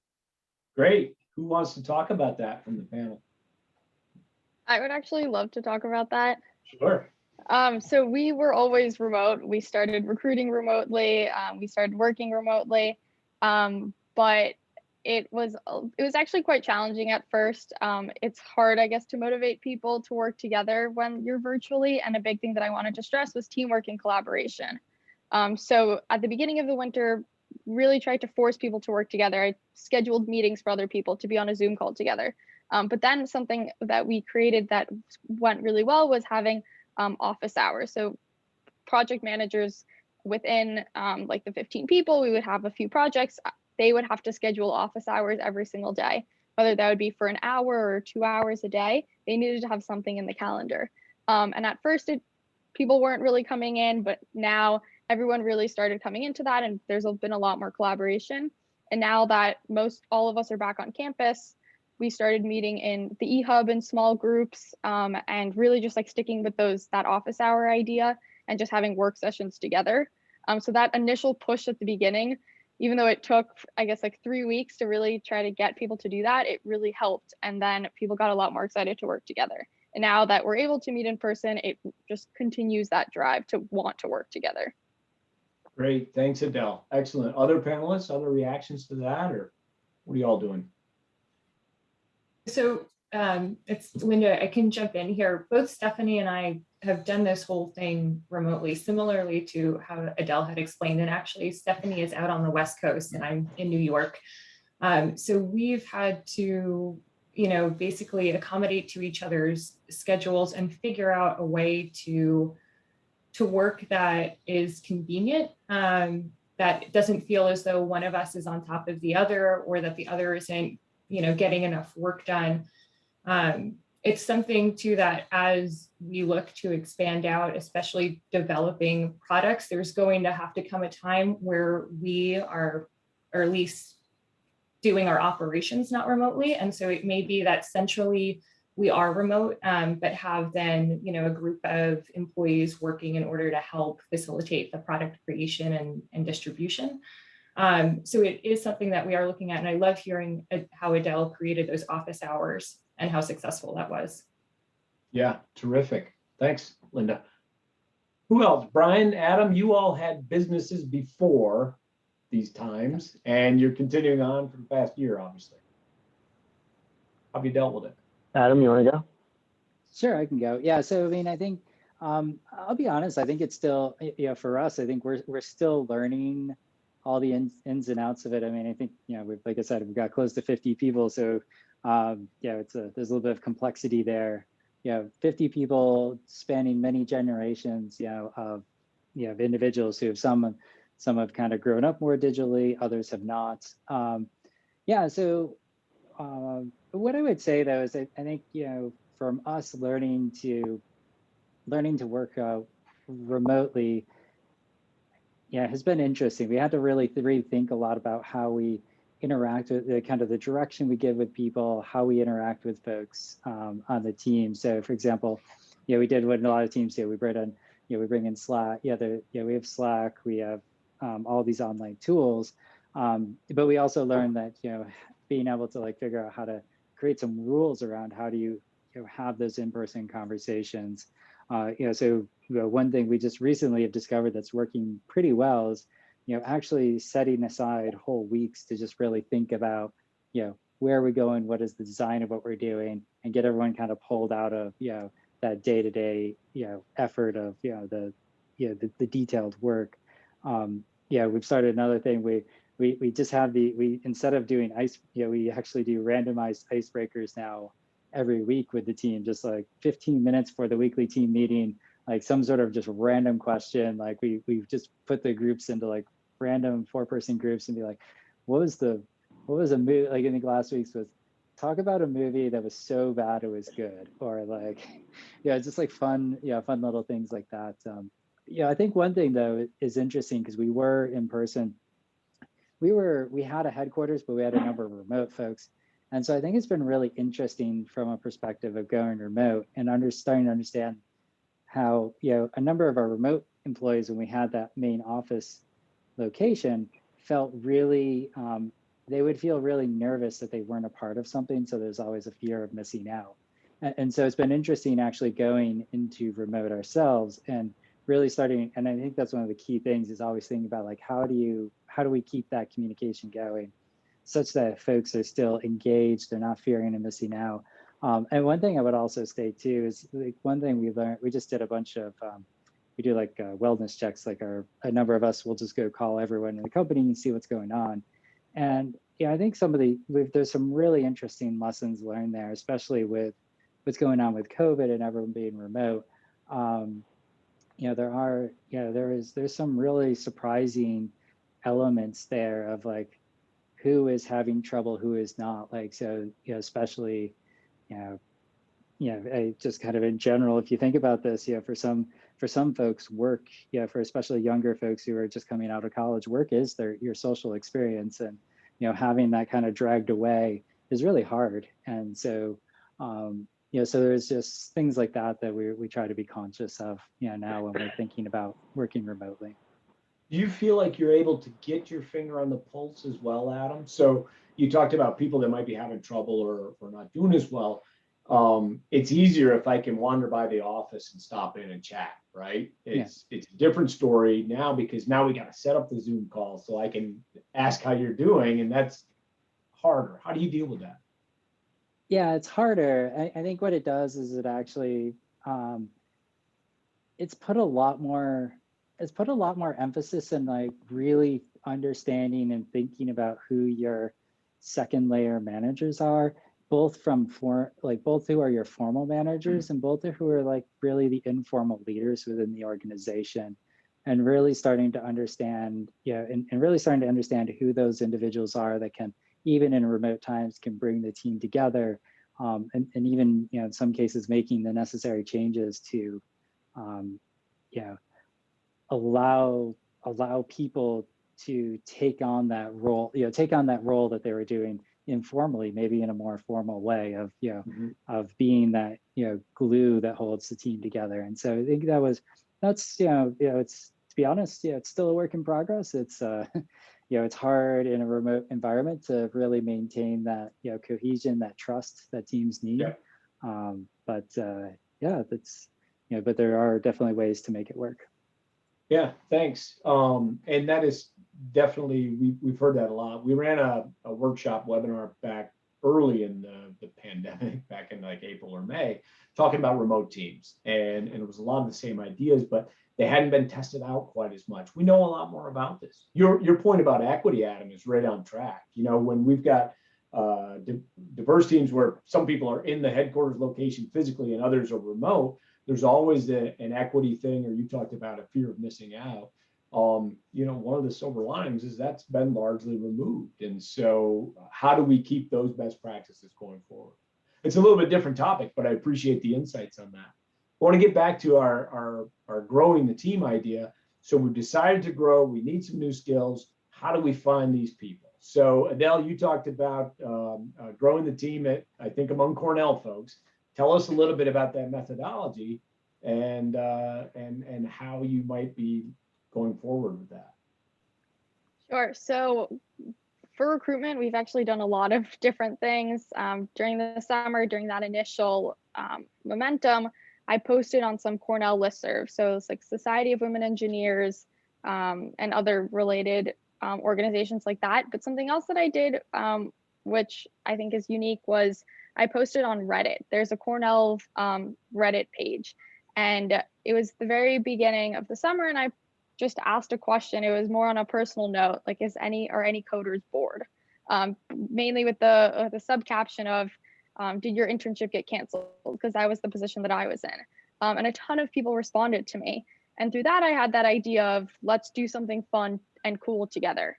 Great. Who wants to talk about that from the panel? I would actually love to talk about that. Sure. So we were always remote. We started recruiting remotely. We started working remotely, but it was actually quite challenging at first. It's hard, I guess, to motivate people to work together when you're virtually. And a big thing that I wanted to stress was teamwork and collaboration. So at the beginning of the winter, really tried to force people to work together. I scheduled meetings for other people to be on a Zoom call together. But then something that we created that went really well was having office hours. So project managers within like the 15 people, we would have a few projects. They would have to schedule office hours every single day, whether that would be for an hour or 2 hours a day. They needed to have something in the calendar. And at first, people weren't really coming in, but now everyone really started coming into that, and there's been a lot more collaboration. And now that all of us are back on campus, we started meeting in the eHub in small groups, and really just like sticking with that office hour idea and just having work sessions together. So that initial push at the beginning, even though it took, I guess, like 3 weeks to really try to get people to do that, it really helped. And then people got a lot more excited to work together. And now that we're able to meet in person, it just continues that drive to want to work together. Great, thanks, Adele. Excellent. Other panelists, other reactions to that, or what are you all doing? So it's Linda, I can jump in here. Both Stephanie and I have done this whole thing remotely, similarly to how Adele had explained. And actually, Stephanie is out on the West Coast and I'm in New York. So we've had to, basically accommodate to each other's schedules and figure out a way to work that is convenient, that doesn't feel as though one of us is on top of the other, or that the other isn't getting enough work done. It's something too that as we look to expand out, especially developing products, there's going to have to come a time where we are, or at least doing our operations not remotely. And so it may be that centrally we are remote, but have then, a group of employees working in order to help facilitate the product creation and distribution. So it is something that we are looking at, and I love hearing how Adele created those office hours and how successful that was. Yeah, terrific. Thanks, Linda. Who else? Brian, Adam, you all had businesses before these times, and you're continuing on for the past year, obviously. How have you dealt with it? Adam, you want to go? Sure, I can go. Yeah, so I mean, I think I'll be honest. I think it's still, for us, I think we're still learning all the ins and outs of it. I mean, I think like I said, we've got close to 50 people, so there's a little bit of complexity there. 50 people spanning many generations, of individuals who some have kind of grown up more digitally, others have not. So what I would say though is I think from us learning to work remotely, has been interesting. We had to really rethink a lot about how we interact with the direction we give with people, how we interact with folks on the team. So for example, we did what a lot of teams do. We bring in Slack. We have Slack. We have all these online tools, but we also learned that being able to figure out how to create some rules around how do you have those in-person conversations. So one thing we just recently have discovered that's working pretty well is actually setting aside whole weeks to just really think about where are we going, what is the design of what we're doing, and get everyone kind of pulled out of that day-to-day effort of the detailed work. We've started another thing. We just have we instead of doing we actually do randomized icebreakers now every week with the team, just 15 minutes for the weekly team meeting, some sort of just random question. We've just put the groups into random 4-person groups and be like, what was a movie, I think last week's was talk about a movie that was so bad it was good, or just fun little things like that. I think one thing though is interesting, because we were in person. We had a headquarters, but we had a number of remote folks. And so I think it's been really interesting from a perspective of going remote and starting to understand how, a number of our remote employees, when we had that main office location, felt really, they would feel really nervous that they weren't a part of something. So there's always a fear of missing out. And so it's been interesting actually going into remote ourselves and really starting, and I think that's one of the key things, is always thinking about how do we keep that communication going such that folks are still engaged, they're not fearing and missing out. And one thing I would also state too is one thing we learned, we just did a bunch of we do like wellness checks, like a number of us will just go call everyone in the company and see what's going on. And yeah, I think there's some really interesting lessons learned there, especially with what's going on with COVID and everyone being remote. There's some really surprising elements there of like who is having trouble, who is not. Like, so, especially, just kind of in general, if you think about this, for some folks, work, for especially younger folks who are just coming out of college, work is your social experience, and having that kind of dragged away is really hard. And so, so there's just things like that we try to be conscious of, now when we're thinking about working remotely. Do you feel like you're able to get your finger on the pulse as well, Adam? So you talked about people that might be having trouble or not doing as well. It's easier if I can wander by the office and stop in and chat, right? It's a different story now, because now we got to set up the Zoom call so I can ask how you're doing, and that's harder. How do you deal with that? Yeah, it's harder. I think what it does is it actually, it's put a lot more emphasis in like really understanding and thinking about who your second layer managers are, both both who are your formal managers and both who are like really the informal leaders within the organization, and really starting to understand, and really starting to understand who those individuals are that can, even in remote times, can bring the team together, and even, in some cases, making the necessary changes to, allow people to take on that role, that they were doing informally, maybe in a more formal way of, of being that, glue that holds the team together. And so I think that's, it's, to be honest, it's still a work in progress. It's, it's hard in a remote environment to really maintain that, cohesion, that trust that teams need. But there are definitely ways to make it work. Yeah, thanks. And that is definitely, we've heard that a lot. We ran a workshop webinar back early in the pandemic, back in like April or May, talking about remote teams. And it was a lot of the same ideas, but they hadn't been tested out quite as much. We know a lot more about this. Your point about equity, Adam, is right on track. When we've got diverse teams where some people are in the headquarters location physically and others are remote, there's always an equity thing, or you talked about a fear of missing out. One of the silver linings is that's been largely removed. And so how do we keep those best practices going forward? It's a little bit different topic, but I appreciate the insights on that. I want to get back to our growing the team idea. So we've decided to grow, we need some new skills. How do we find these people? So Adele, you talked about growing the team I think among Cornell folks. Tell us a little bit about that methodology and how you might be going forward with that. Sure. So for recruitment, we've actually done a lot of different things. During the summer, during that initial momentum, I posted on some Cornell listservs. So it's like Society of Women Engineers and other related organizations like that. But something else that I did, which I think is unique, was I posted on Reddit. There's a Cornell Reddit page, and it was the very beginning of the summer, and I just asked a question. It was more on a personal note, like, are any coders bored? Mainly with the sub caption of, did your internship get canceled? Because that was the position that I was in. And a ton of people responded to me. And through that, I had that idea of, let's do something fun and cool together.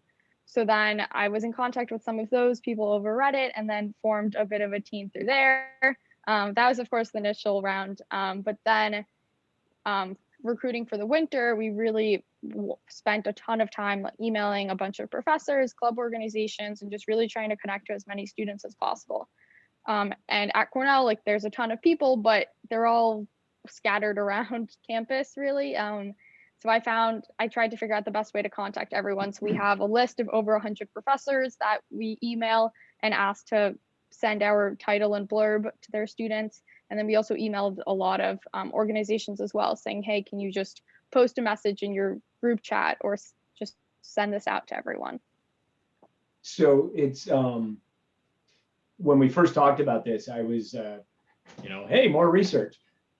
So then I was in contact with some of those people over Reddit, and then formed a bit of a team through there. That was, of course, the initial round. But then recruiting for the winter, we really spent a ton of time emailing a bunch of professors, club organizations, and just really trying to connect to as many students as possible. And at Cornell, like, there's a ton of people, but they're all scattered around campus, really. So I tried to figure out the best way to contact everyone. So we have a list of over 100 professors that we email and ask to send our title and blurb to their students. And then we also emailed a lot of organizations as well, saying, hey, can you just post a message in your group chat, or just send this out to everyone? So it's, when we first talked about this, I was, hey, more research.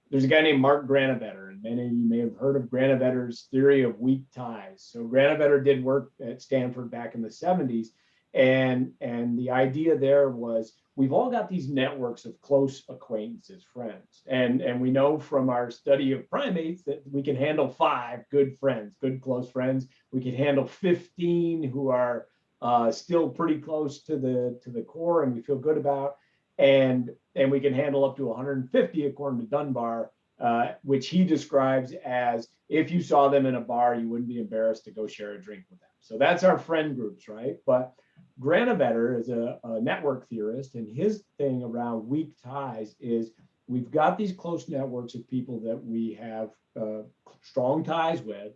there's a guy named Mark Granavetter, and many of you may have heard of Granavetter's theory of weak ties. So Granavetter did work at Stanford back in the 70s. And the idea there was we've all got these networks of close acquaintances, friends. And we know from our study of primates that we can handle 5 good friends, good close friends. We can handle 15 who are still pretty close to the core and we feel good about. And we can handle up to 150 according to Dunbar, which he describes as if you saw them in a bar, you wouldn't be embarrassed to go share a drink with them. So that's our friend groups, right? But Granavetter is a network theorist, and his thing around weak ties is we've got these close networks of people that we have strong ties with,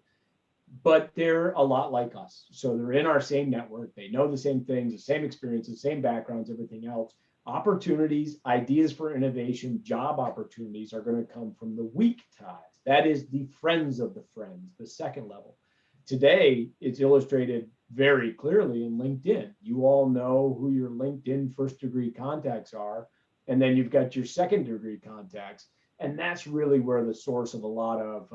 but they're a lot like us. So they're in our same network. They know the same things, the same experiences, same backgrounds, everything else. Opportunities, ideas for innovation, job opportunities are going to come from the weak ties. That is the friends of the friends, the second level. Today, it's illustrated very clearly in LinkedIn. You all know who your LinkedIn first degree contacts are, and then you've got your second degree contacts. And that's really where the source of a lot of,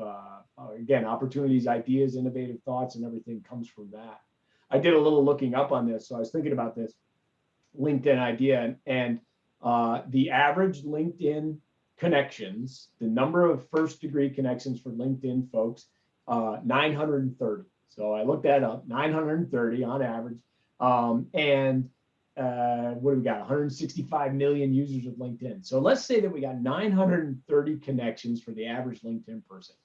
again, opportunities, ideas, innovative thoughts, and everything comes from that. I did a little looking up on this, so I was thinking about this LinkedIn idea, and the average LinkedIn connections, the number of first degree connections for LinkedIn folks, 930. So I looked that up, 930 on average. And what do we got? 165 million users of LinkedIn. So let's say that we got 930 connections for the average LinkedIn person.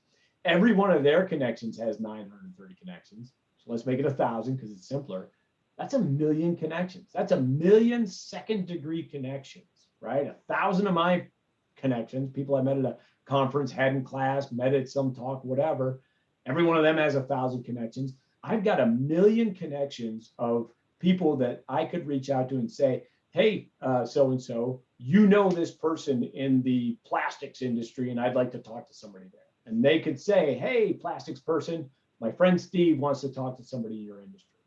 Every one of their connections has 930 connections. So let's make it 1,000 because it's simpler. That's 1 million connections. That's 1 million second degree connections, right? 1,000 of my connections, people I met at a conference, had in class, met at some talk, whatever. Every one of them has 1,000 connections. I've got 1 million connections of people that I could reach out to and say, hey, so-and-so, you know this person in the plastics industry, and I'd like to talk to somebody there. And they could say, hey, plastics person, my friend Steve wants to talk to somebody in your industry.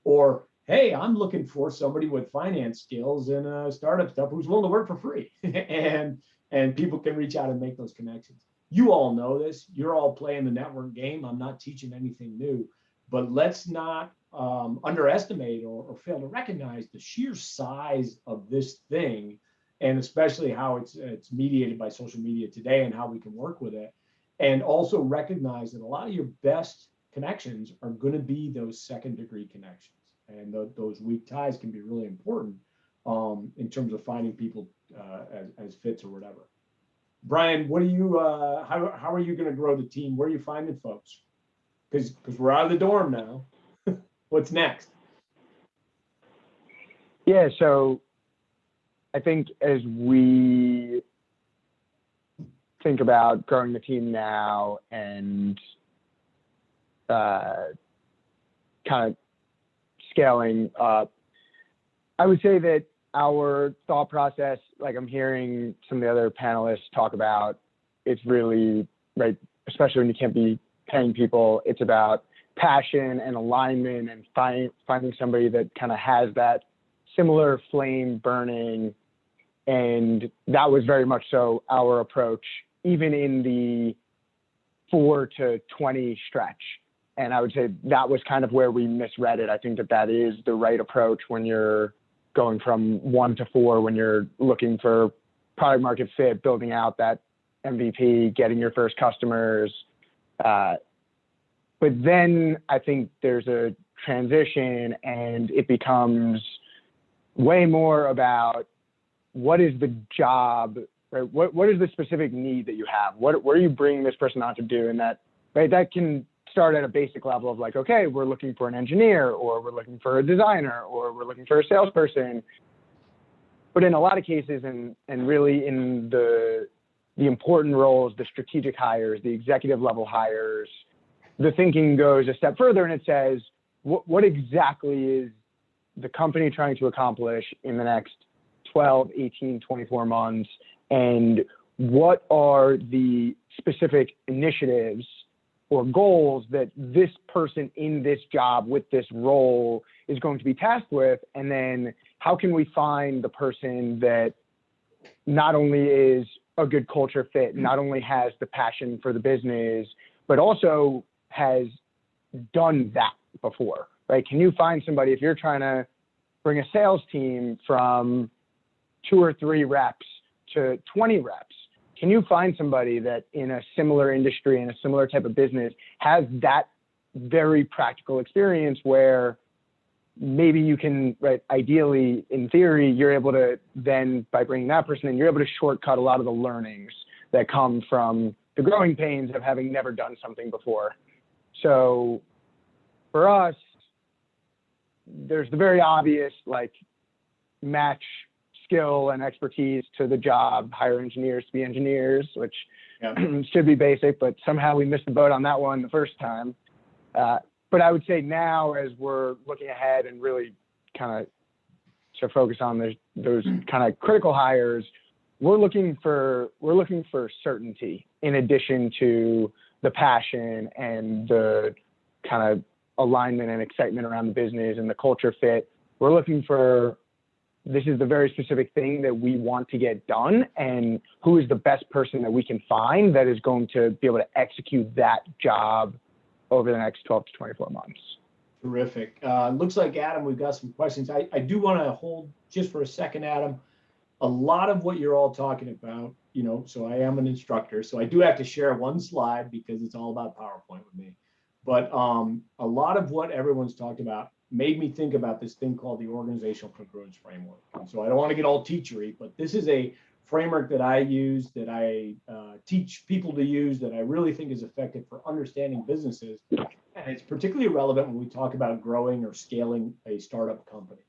Or, hey, I'm looking for somebody with finance skills and startup stuff who's willing to work for free. and people can reach out and make those connections. You all know this. You're all playing the network game. I'm not teaching anything new, but let's not underestimate or fail to recognize the sheer size of this thing, and especially how it's mediated by social media today and how we can work with it. And also recognize that a lot of your best connections are going to be those second degree connections. And those weak ties can be really important in terms of finding people as fits or whatever. Brian, what do you? How are you going to grow the team? Where are you finding folks? Because we're out of the dorm now. What's next? Yeah, so I think as we think about growing the team now and kind of scaling up, I would say that our thought process, like I'm hearing some of the other panelists talk about, it's really, right, especially when you can't be paying people, it's about passion and alignment and finding somebody that kind of has that similar flame burning. And that was very much so our approach, even in the 4 to 20 stretch. And I would say that was kind of where we misread it. I think that is the right approach when you're going from 1 to 4, when you're looking for product market fit, building out that MVP, getting your first customers. But then I think there's a transition and it becomes way more about what is the job, right? What is the specific need that you have? What are you bringing this person on to do? And that, right, that can start at a basic level of like, okay, we're looking for an engineer, or we're looking for a designer, or we're looking for a salesperson. But in a lot of cases, and really in the important roles, the strategic hires, the executive level hires, the thinking goes a step further and it says, what exactly is the company trying to accomplish in the next 12, 18, 24 months? And what are the specific initiatives or goals that this person in this job with this role is going to be tasked with? And then how can we find the person that not only is a good culture fit, not only has the passion for the business, but also has done that before, right? Can you find somebody, if you're trying to bring a sales team from 2 or 3 reps to 20 reps, can you find somebody that in a similar industry, in a similar type of business, has that very practical experience where maybe you can, right, ideally, in theory, you're able to then, by bringing that person in, you're able to shortcut a lot of the learnings that come from the growing pains of having never done something before. So for us, there's the very obvious, like, match skill and expertise to the job, hire engineers to be engineers, which should be basic, but somehow we missed the boat on that one the first time. But I would say now, as we're looking ahead and really kind of to focus on those kind of critical hires, we're looking for certainty in addition to the passion and the kind of alignment and excitement around the business and the culture fit. We're looking for, this is the very specific thing that we want to get done, and who is the best person that we can find that is going to be able to execute that job over the next 12 to 24 months. Terrific. Looks like, Adam, we've got some questions. I do want to hold just for a second, Adam. A lot of what you're all talking about, you know, so I am an instructor, so I do have to share one slide because it's all about PowerPoint with me. But a lot of what everyone's talked about made me think about this thing called the organizational congruence framework. And so I don't want to get all teachery, but this is a framework that I use, that I teach people to use, that I really think is effective for understanding businesses. And it's particularly relevant when we talk about growing or scaling a startup company.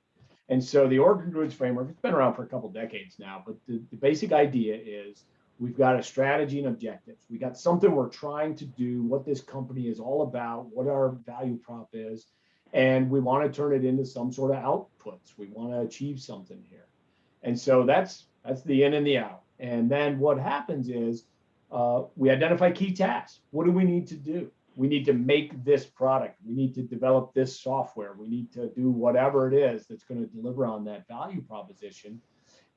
And so the org congruence framework, it's been around for a couple decades now, but the basic idea is we've got a strategy and objectives. We got something we're trying to do, what this company is all about, what our value prop is, and we want to turn it into some sort of outputs. We want to achieve something here. And so that's the in and the out. And then what happens is we identify key tasks. What do we need to do? We need to make this product. We need to develop this software. We need to do whatever it is that's going to deliver on that value proposition.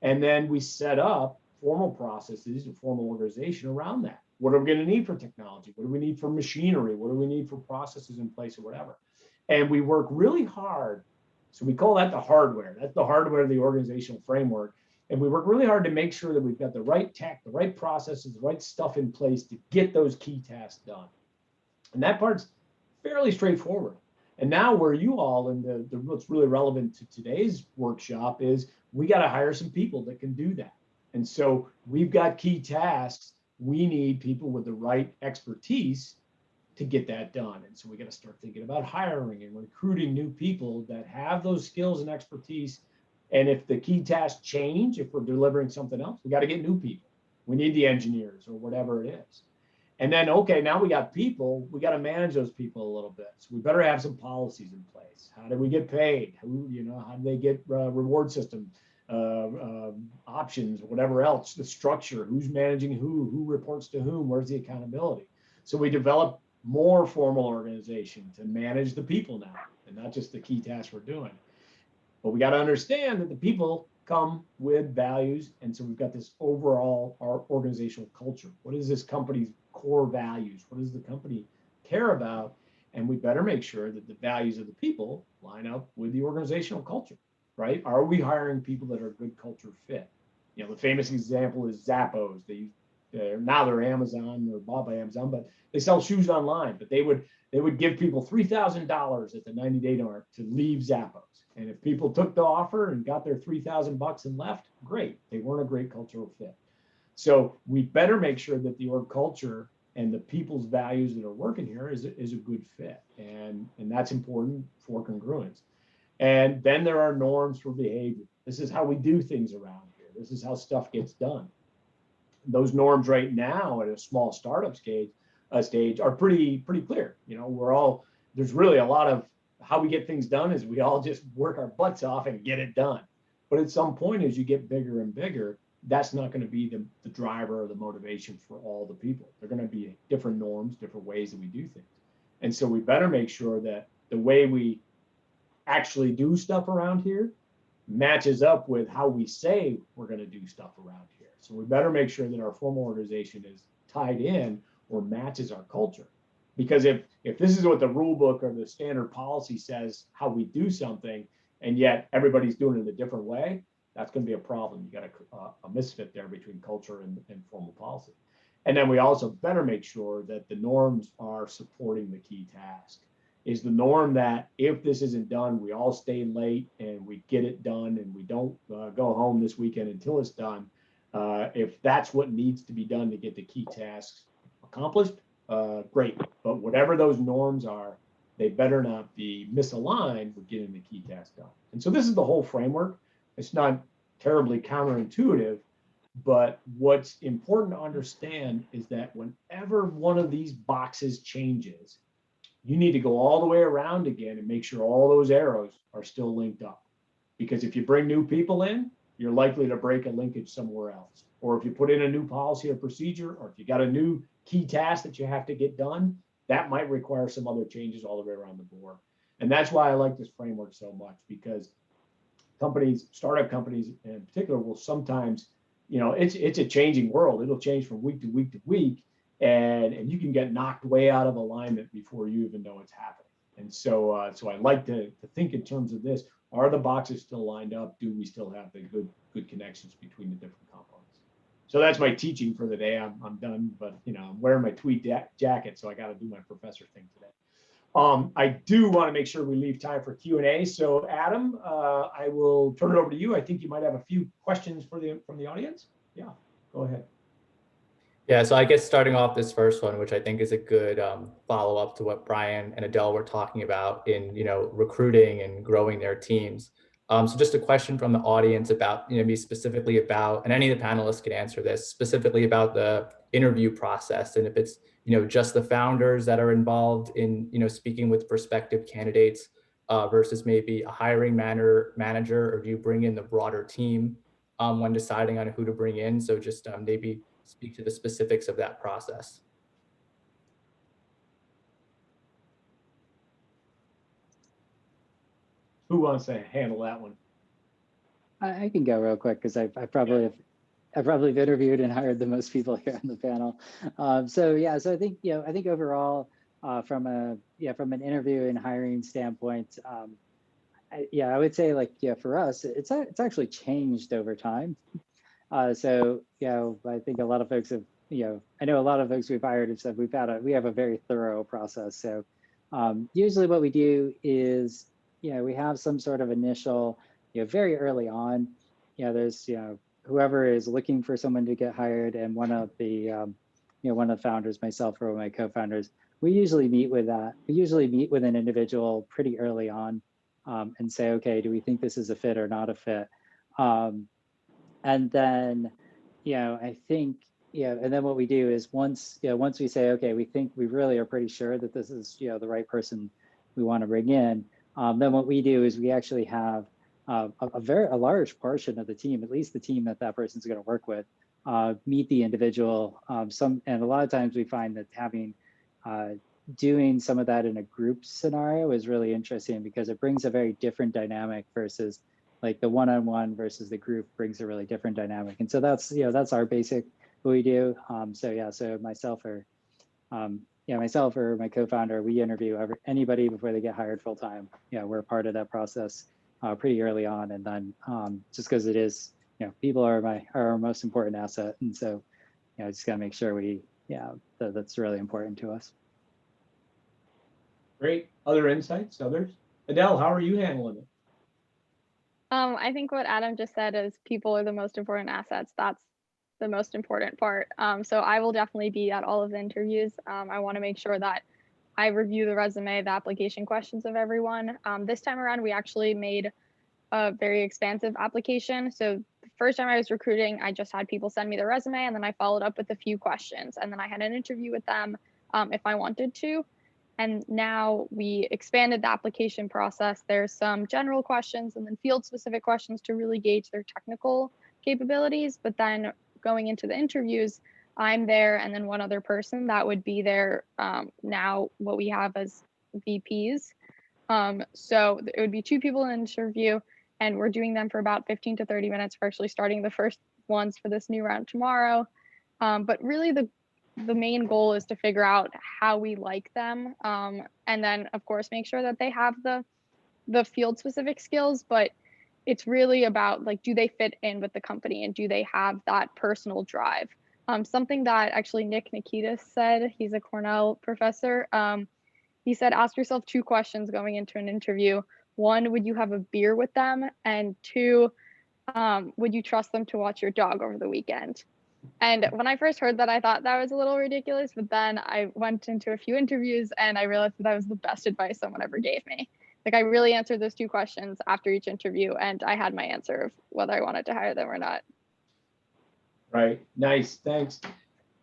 And then we set up formal processes and formal organization around that. What are we going to need for technology? What do we need for machinery? What do we need for processes in place or whatever? And we work really hard. So we call that the hardware. That's the hardware of the organizational framework. And we work really hard to make sure that we've got the right tech, the right processes, the right stuff in place to get those key tasks done. And that part's fairly straightforward. And now where you all, and what's really relevant to today's workshop is we got to hire some people that can do that. And so we've got key tasks. We need people with the right expertise to get that done. And so we got to start thinking about hiring and recruiting new people that have those skills and expertise. And if the key tasks change, if we're delivering something else, we got to get new people. We need the engineers or whatever it is. And then, okay, now we got people, we got to manage those people a little bit. So we better have some policies in place. How do we get paid? Who, you know, how do they get reward system options, whatever else, the structure, who's managing who reports to whom, where's the accountability? So we develop more formal organization to manage the people now, and not just the key tasks we're doing. But we got to understand that the people come with values. And so we've got this overall, our organizational culture. What is this company's core values? What does the company care about? And we better make sure that the values of the people line up with the organizational culture, right? Are we hiring people that are a good culture fit? You know, the famous example is Zappos. Now they're Amazon, they're bought by Amazon, but they sell shoes online. But they would give people $3,000 at the 90-day mark to leave Zappos. And if people took the offer and got their $3,000 and left, great. They weren't a great cultural fit. So we better make sure that the org culture and the people's values that are working here is a good fit. And that's important for congruence. And then there are norms for behavior. This is how we do things around here. This is how stuff gets done. Those norms right now at a small startup stage are pretty clear. You know, there's really a lot of how we get things done is we all just work our butts off and get it done. But at some point, as you get bigger and bigger, that's not going to be the driver or the motivation for all the people. They're going to be different norms, different ways that we do things. And so we better make sure that the way we actually do stuff around here matches up with how we say we're going to do stuff around here. So we better make sure that our formal organization is tied in or matches our culture. Because if this is what the rule book or the standard policy says how we do something, and yet everybody's doing it a different way, that's going to be a problem. You got a misfit there between culture and formal policy. And then we also better make sure that the norms are supporting the key task. Is the norm that if this isn't done, we all stay late and we get it done and we don't go home this weekend until it's done? If that's what needs to be done to get the key tasks accomplished, great. But whatever those norms are, they better not be misaligned with getting the key task done. And so this is the whole framework. It's not terribly counterintuitive, but what's important to understand is that whenever one of these boxes changes, you need to go all the way around again and make sure all those arrows are still linked up. Because if you bring new people in, you're likely to break a linkage somewhere else. Or if you put in a new policy or procedure, or if you got a new key task that you have to get done, that might require some other changes all the way around the board. And that's why I like this framework so much, because companies, startup companies in particular, will sometimes, it's a changing world. It'll change from week to week to week, and you can get knocked way out of alignment before you even know it's happening. And so I like to think in terms of this. Are the boxes still lined up? Do we still have the good connections between the different components? So that's my teaching for the day. I'm done, but I'm wearing my tweed jacket, so I got to do my professor thing today. I do want to make sure we leave time for Q&A. So Adam, I will turn it over to you. I think you might have a few questions from the audience. Yeah, go ahead. Yeah, so I guess starting off this first one, which I think is a good follow-up to what Brian and Adele were talking about in recruiting and growing their teams. So just a question from the audience about me specifically about, and any of the panelists can answer this, specifically about the interview process, and if it's just the founders that are involved in speaking with prospective candidates versus maybe a hiring manager, or do you bring in the broader team when deciding on who to bring in? So just maybe speak to the specifics of that process. Who wants to handle that one? I can go real quick because I probably have interviewed and hired the most people here on the panel. So I think overall from an interview and hiring standpoint, I would say for us it's actually changed over time. I think a lot of folks have, I know a lot of folks we've hired have said we have a very thorough process. So usually what we do is, we have some sort of initial, very early on, there's, whoever is looking for someone to get hired, and one of the founders, myself or my co-founders, we usually meet with that. We usually meet with an individual pretty early on and say, okay, do we think this is a fit or not a fit? And then, I think, and then what we do is once we say, okay, we really are pretty sure that this is, the right person we want to bring in, then what we do is we actually have a large portion of the team, at least the team that person's going to work with, meet the individual. And a lot of times we find that doing some of that in a group scenario is really interesting, because it brings a very different dynamic versus the one-on-one versus the group brings a really different dynamic. And so that's our basic what we do. So myself or my co-founder, we interview anybody before they get hired full-time. We're part of that process pretty early on. And then just because it is, people are our most important asset. And so, just gotta make sure that's really important to us. Great. Other insights, others? Adele, how are you handling it? I think what Adam just said is people are the most important assets. That's the most important part. So I will definitely be at all of the interviews. I want to make sure that I review the resume, the application questions of everyone. This time around, we actually made a very expansive application. So the first time I was recruiting, I just had people send me their resume, and then I followed up with a few questions, and then I had an interview with them if I wanted to. And now we expanded the application process. There's some general questions and then field specific questions to really gauge their technical capabilities. But then going into the interviews, I'm there, and then one other person that would be there. Now what we have as VPs. So it would be 2 people in an interview, and we're doing them for about 15 to 30 minutes. We're actually starting the ones for this new round tomorrow. But really the main goal is to figure out how we like them. And then of course, make sure that they have the field specific skills, but it's really about like, do they fit in with the company and do they have that personal drive? Something that actually Nick Nikitas said, he's a Cornell professor. He said, ask yourself 2 questions going into an interview. 1, would you have a beer with them? And 2, would you trust them to watch your dog over the weekend? And when I first heard that, I thought that was a little ridiculous, but then I went into a few interviews and I realized that was the best advice someone ever gave me. Like, I really answered those 2 questions after each interview and I had my answer of whether I wanted to hire them or not. Right. Nice. Thanks.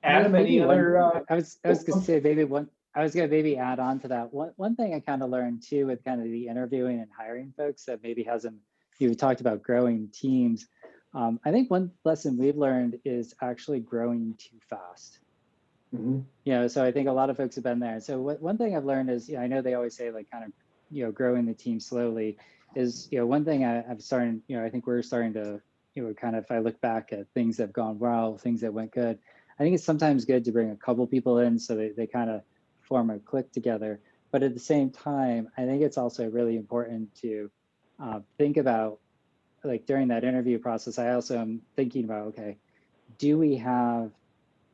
Adam, any other? I was gonna say maybe one. I was gonna maybe add on to that. One thing I kind of learned too with kind of the interviewing and hiring folks that maybe hasn't. You talked about growing teams. I think one lesson we've learned is actually growing too fast. Mm-hmm. You know, so I think a lot of folks have been there. So one thing I've learned is, I know they always say like kind of, growing the team slowly is, one thing I've started, I think we're starting to, kind of, if I look back at things that have gone well, things that went good, I think it's sometimes good to bring a couple people in so they kind of form a click together. But at the same time, I think it's also really important to think about, like during that interview process, I also am thinking about, okay, do we have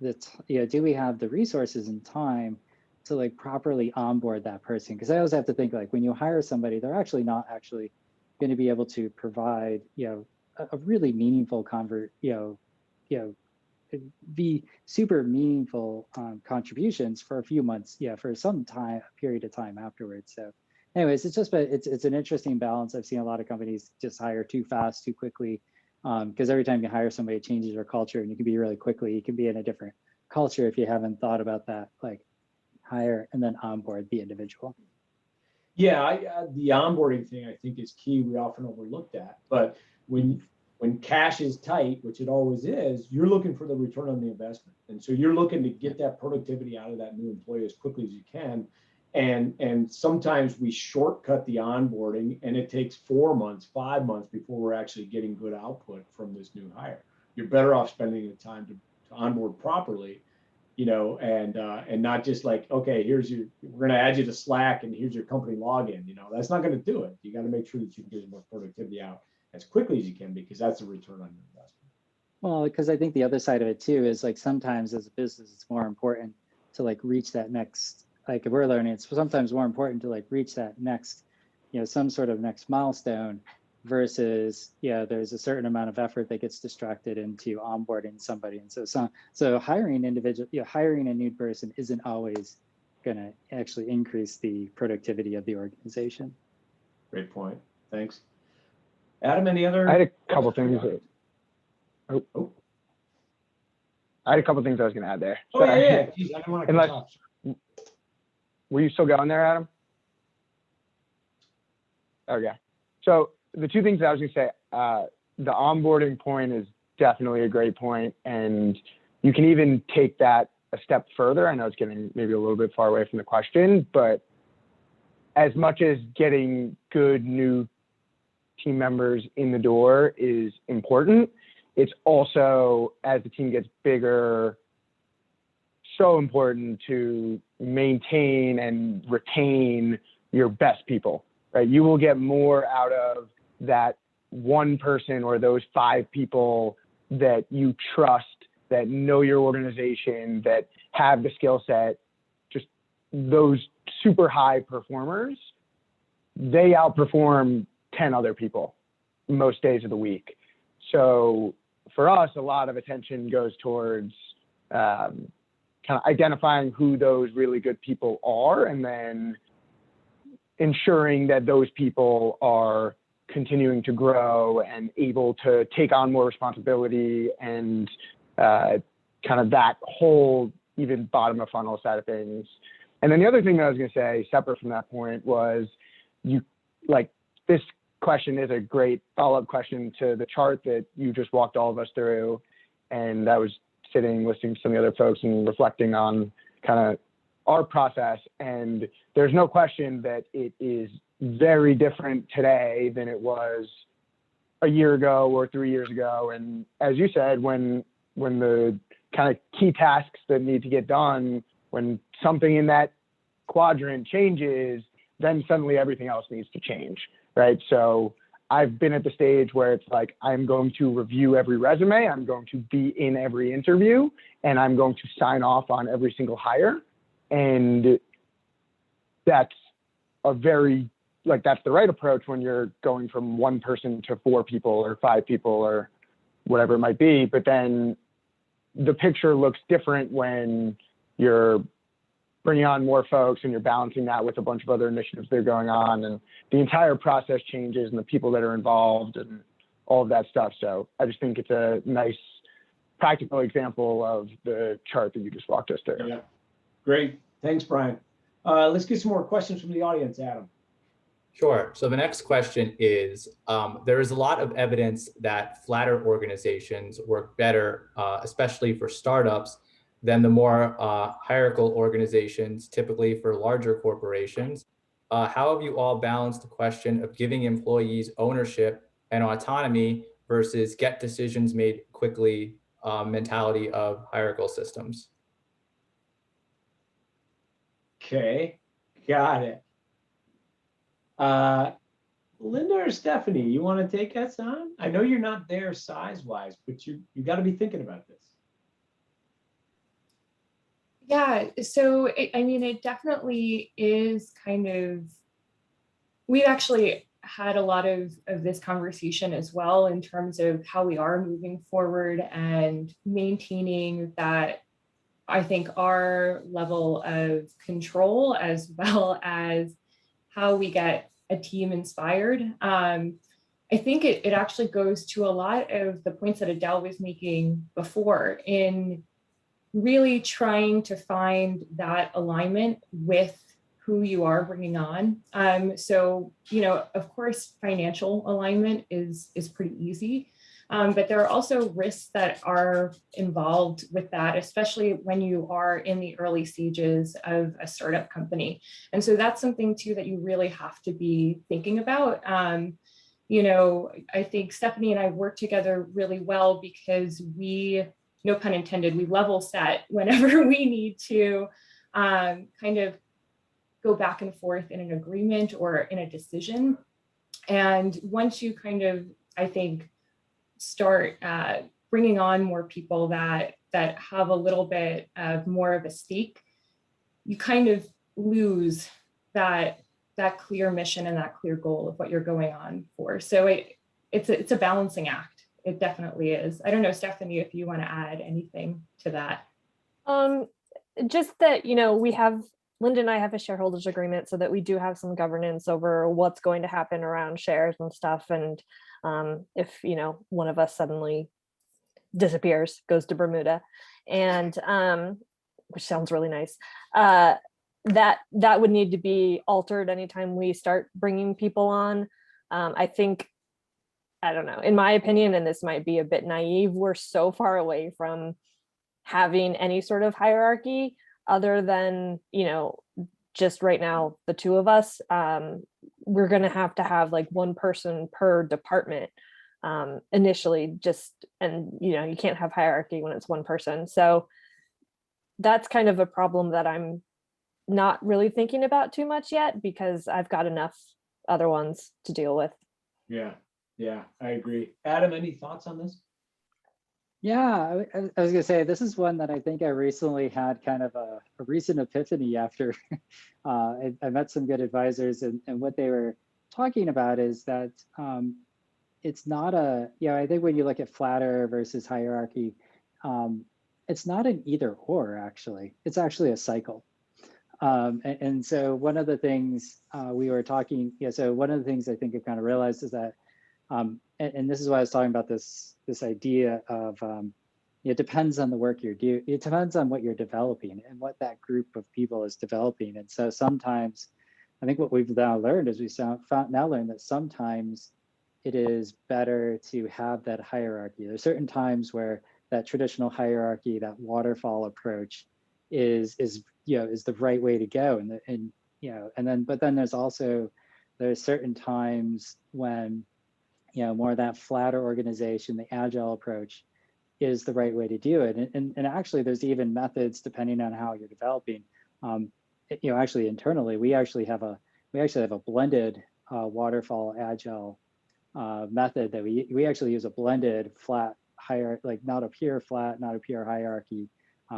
the resources and time to like properly onboard that person? Because I always have to think like when you hire somebody, they're actually not actually going to be able to provide, a really meaningful be super meaningful contributions for a few months, for some time, period of time afterwards. So anyways, it's an interesting balance. I've seen a lot of companies just hire too fast, too quickly, because every time you hire somebody, it changes your culture, and you can be really quickly, you can be in a different culture if you haven't thought about that, like hire and then onboard the individual. Yeah, the onboarding thing I think is key. We often overlook that, but when cash is tight, which it always is, you're looking for the return on the investment, and so you're looking to get that productivity out of that new employee as quickly as you can. And sometimes we shortcut the onboarding, and it takes 4 months, 5 months before we're actually getting good output from this new hire. You're better off spending the time to onboard properly, and not just like, okay, we're going to add you to Slack and here's your company login. That's not going to do it. You got to make sure that you can get as much productivity out as quickly as you can, because that's a return on your investment. Well, because I think the other side of it too is like sometimes as a business, it's more important to like reach that next, like we're learning, it's sometimes more important to like reach that next, some sort of next milestone versus, there's a certain amount of effort that gets distracted into onboarding somebody. And so hiring hiring a new person isn't always going to actually increase the productivity of the organization. Great point. Thanks. Adam, any other? I had a couple things. I had a couple things I was going to add there. Oh, yeah. Jeez, I didn't want to cut off. Were you still going there, Adam? Okay. So the 2 things that I was going to say, the onboarding point is definitely a great point, and you can even take that a step further. I know it's getting maybe a little bit far away from the question, but as much as getting good new team members in the door is important, it's also, as the team gets bigger, so important to maintain and retain your best people, right? You will get more out of that one person or those 5 people that you trust, that know your organization, that have the skill set. Just those super high performers, they outperform 10 other people most days of the week. So for us, a lot of attention goes towards kind of identifying who those really good people are, and then ensuring that those people are continuing to grow and able to take on more responsibility, and kind of that whole even bottom of funnel side of things. And then the other thing that I was going to say, separate from that point, was this question is a great follow-up question to the chart that you just walked all of us through. And I was sitting, listening to some of the other folks and reflecting on kind of our process. And there's no question that it is very different today than it was a year ago or 3 years ago. And as you said, when the kind of key tasks that need to get done, when something in that quadrant changes, then suddenly everything else needs to change, right? So I've been at the stage where it's like, I'm going to review every resume, I'm going to be in every interview, and I'm going to sign off on every single hire. And that's a very, like, that's the right approach when you're going from one person to 4 people or 5 people or whatever it might be. But then the picture looks different when you're bringing on more folks and you're balancing that with a bunch of other initiatives that are going on, and the entire process changes and the people that are involved and all of that stuff. So I just think it's a nice practical example of the chart that you just walked us through. Yeah, great. Thanks, Brian. Let's get some more questions from the audience, Adam. Sure. So the next question is, there is a lot of evidence that flatter organizations work better, especially for startups, than the more hierarchical organizations, typically for larger corporations. How have you all balanced the question of giving employees ownership and autonomy versus get decisions made quickly mentality of hierarchical systems? Okay, got it. Linda or Stephanie, you want to take us on? I know you're not there size-wise, but you got to be thinking about this. Yeah, so I mean, it definitely is kind of, we've actually had a lot of this conversation as well in terms of how we are moving forward and maintaining that, I think, our level of control as well as how we get a team inspired. I think it actually goes to a lot of the points that Adele was making before in really trying to find that alignment with who you are bringing on. So, you know, of course, financial alignment is pretty easy, but there are also risks that are involved with that, especially when you are in the early stages of a startup company. And so that's something too that you really have to be thinking about. You know, I think Stephanie and I work together really well because we, no pun intended, we level set whenever we need to kind of go back and forth in an agreement or in a decision. And once you kind of, I think, start bringing on more people that have a little bit of more of a stake, you kind of lose that clear mission and that clear goal of what you're going on for. So it's a balancing act. It definitely is. I don't know, Stephanie, if you want to add anything to that. Just that, you know, Linda and I have a shareholders agreement so that we do have some governance over what's going to happen around shares and stuff. And if, you know, one of us suddenly disappears, goes to Bermuda, and which sounds really nice, that would need to be altered anytime we start bringing people on. I think, I don't know, in my opinion, and this might be a bit naive, we're so far away from having any sort of hierarchy other than, you know, just right now, the two of us. We're going to have like one person per department initially, and, you know, you can't have hierarchy when it's one person. So that's kind of a problem that I'm not really thinking about too much yet because I've got enough other ones to deal with. Yeah, I agree. Adam, any thoughts on this? Yeah, I was gonna say, this is one that I think I recently had kind of a recent epiphany after I met some good advisors, and what they were talking about is that it's not I think when you look at flatter versus hierarchy, it's not an either or, actually. It's actually a cycle. And so one of the things we were talking, so one of the things I think I've kind of realized is that, and this is why I was talking about this idea of, it depends on the work you're doing. It depends on what you're developing and what that group of people is developing. And so sometimes, I think what we've now learned is that sometimes it is better to have that hierarchy. There's certain times where that traditional hierarchy, that waterfall approach, is the right way to go. But then there's certain times when more of that flatter organization, the agile approach is the right way to do it. And actually, there's even methods depending on how you're developing. Actually internally, we actually have a blended waterfall agile method that we actually use a blended flat hierarchy, like not a pure flat, not a pure hierarchy.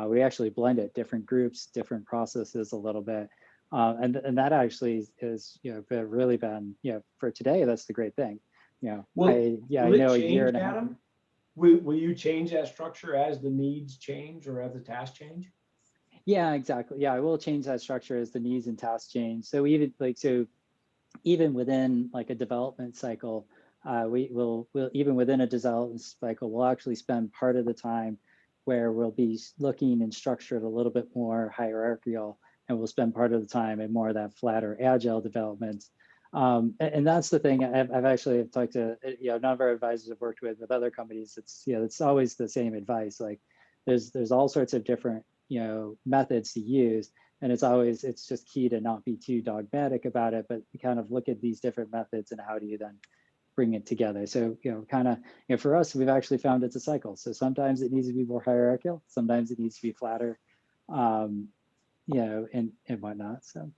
We actually blend it, different groups, different processes a little bit. And that actually is, really been, for today, that's the great thing. Will I it know a change, year and a half. Adam? Will you change that structure as the needs change or as the tasks change? Yeah, exactly. Yeah, I will change that structure as the needs and tasks change. So even within like a development cycle, we'll even within a development cycle, we'll actually spend part of the time where we'll be looking and structured a little bit more hierarchical, and we'll spend part of the time in more of that flatter agile development. And that's the thing. I've actually talked to a number of advisors I've worked with other companies. It's always the same advice. Like there's all sorts of different methods to use, and it's just key to not be too dogmatic about it, but kind of look at these different methods and how do you then bring it together. So for us, we've actually found it's a cycle. So sometimes it needs to be more hierarchical, sometimes it needs to be flatter, and whatnot. So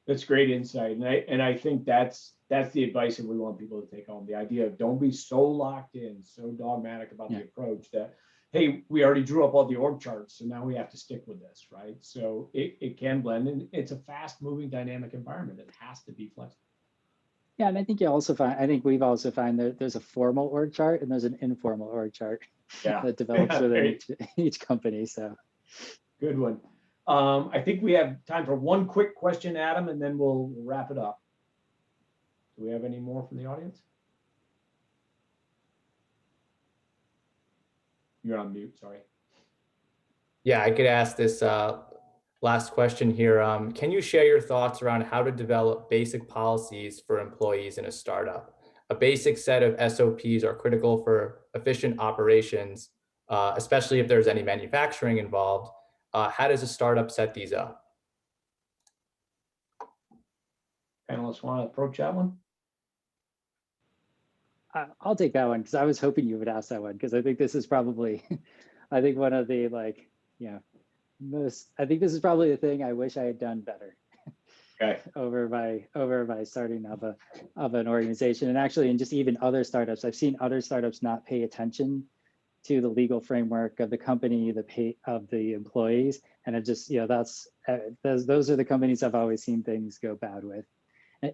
that's great insight, and I think that's the advice that we want people to take home. The idea of don't be so locked in, so dogmatic about the approach that, hey, we already drew up all the org charts, so now we have to stick with this, right? So it can blend, and it's a fast-moving, dynamic environment. It has to be flexible. Yeah, and I think we've also found that there's a formal org chart and there's an informal org chart that develops within each company. So good one. I think we have time for one quick question, Adam, and then we'll wrap it up. Do we have any more from the audience? You're on mute, sorry. Yeah, I could ask this last question here. Can you share your thoughts around how to develop basic policies for employees in a startup? A basic set of SOPs are critical for efficient operations, especially if there's any manufacturing involved. How does a startup set these up? Panelists want to approach that one? I'll take that one because I was hoping you would ask that one, because I think this is probably, I think one of the I think this is probably the thing I wish I had done better. Okay. over my starting of an organization, and actually, and just even other startups, I've seen other startups not pay attention to the legal framework of the company, the pay of the employees, and it just those are the companies I've always seen things go bad with.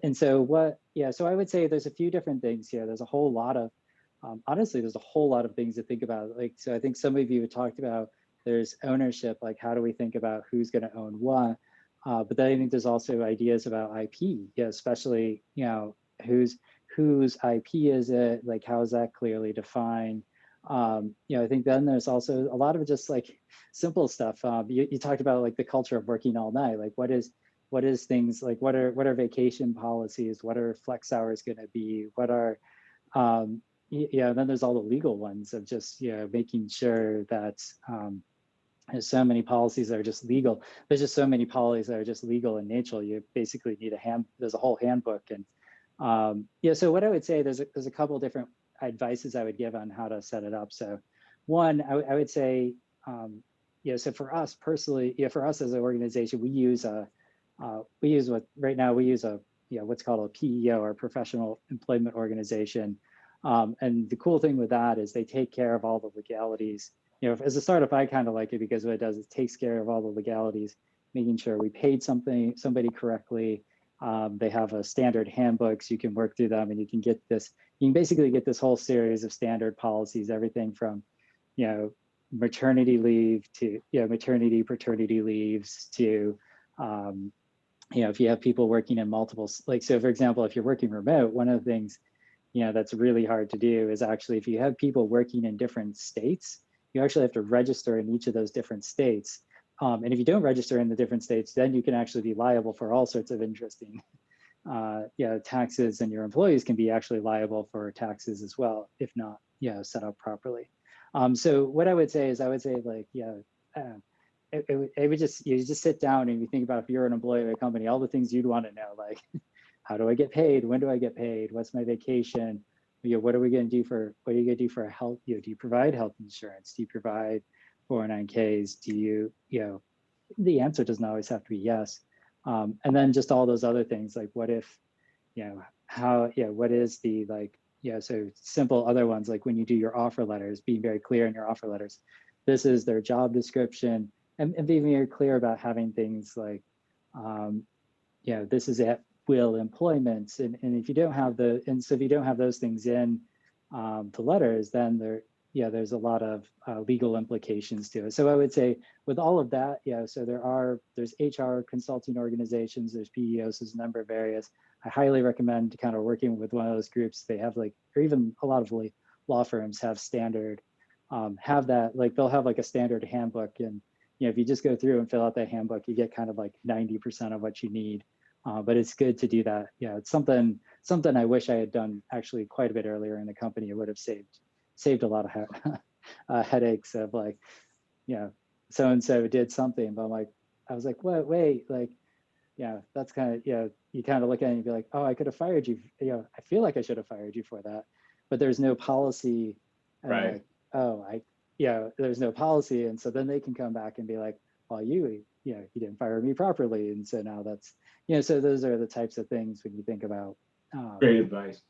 And so so I would say there's a few different things here. There's a whole lot of honestly, there's a whole lot of things to think about. So I think some of you have talked about there's ownership, like how do we think about who's going to own what? But then I think there's also ideas about IP, especially whose IP is it? Like how is that clearly defined? I think then there's also a lot of just like simple stuff. You talked about like the culture of working all night. Like what is things like what are vacation policies? What are flex hours going to be? What are and then there's all the legal ones of just making sure that there's so many policies that are just legal. There's just so many policies that are just legal in nature. You basically need there's a whole handbook. And so what I would say, there's a couple of different advices I would give on how to set it up. So one, I would say, so for us personally, for us as an organization, we use what's called a PEO, or professional employment organization. And the cool thing with that is they take care of all the legalities. As a startup, I kind of like it because what it does is it takes care of all the legalities, making sure we paid somebody correctly. They have a standard handbooks, you can work through them, and you can basically get this whole series of standard policies, everything from, maternity leave to, paternity leaves to, if you have people working in multiple, so for example, if you're working remote, one of the things, that's really hard to do is actually, if you have people working in different states, you actually have to register in each of those different states. And if you don't register in the different states, then you can actually be liable for all sorts of interesting taxes, and your employees can be actually liable for taxes as well, if not set up properly. So what I would say is, it would you just sit down and you think about, if you're an employee of a company, all the things you'd want to know, like how do I get paid? When do I get paid? What's my vacation? what are we going to do for, what are you going to do for health? Do you provide health insurance? Do you provide 401ks? Do you, the answer doesn't always have to be yes. And then just all those other things, like what if, how, what is the, like, so simple other ones, like when you do your offer letters, being very clear in your offer letters, this is their job description, and being very clear about having things like, this is at will employment. And if you don't have so if you don't have those things in the letters, then there's a lot of legal implications to it. So I would say with all of that, so there's HR consulting organizations, there's PEOs, there's a number of areas. I highly recommend kind of working with one of those groups. They have or even a lot of law firms have standard, have that, like they'll have like a standard handbook. And, if you just go through and fill out that handbook, you get kind of like 90% of what you need. But it's good to do that. It's something I wish I had done actually quite a bit earlier in the company. It would have saved a lot of headaches of like, so-and-so did something, but I was like, wait, like, that's kind of, you kind of look at it and be like, oh, I could have fired you. I feel like I should have fired you for that, but there's no policy. And right. Like, oh, there's no policy. And so then they can come back and be like, well, you didn't fire me properly. And so now that's, so those are the types of things when you think about. Great advice.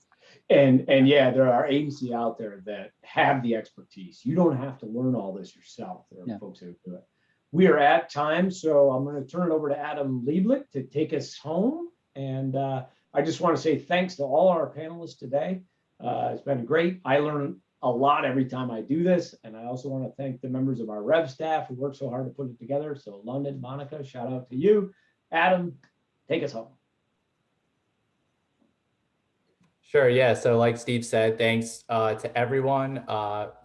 And yeah, there are agencies out there that have the expertise. You don't have to learn all this yourself. There are folks who do it. We are at time, so I'm going to turn it over to Adam Lieblich to take us home. And I just want to say thanks to all our panelists today. It's been great. I learn a lot every time I do this. And I also want to thank the members of our Rev staff who worked so hard to put it together. So London, Monica, shout out to you. Adam, take us home. Sure, yeah. So like Steve said, thanks to everyone.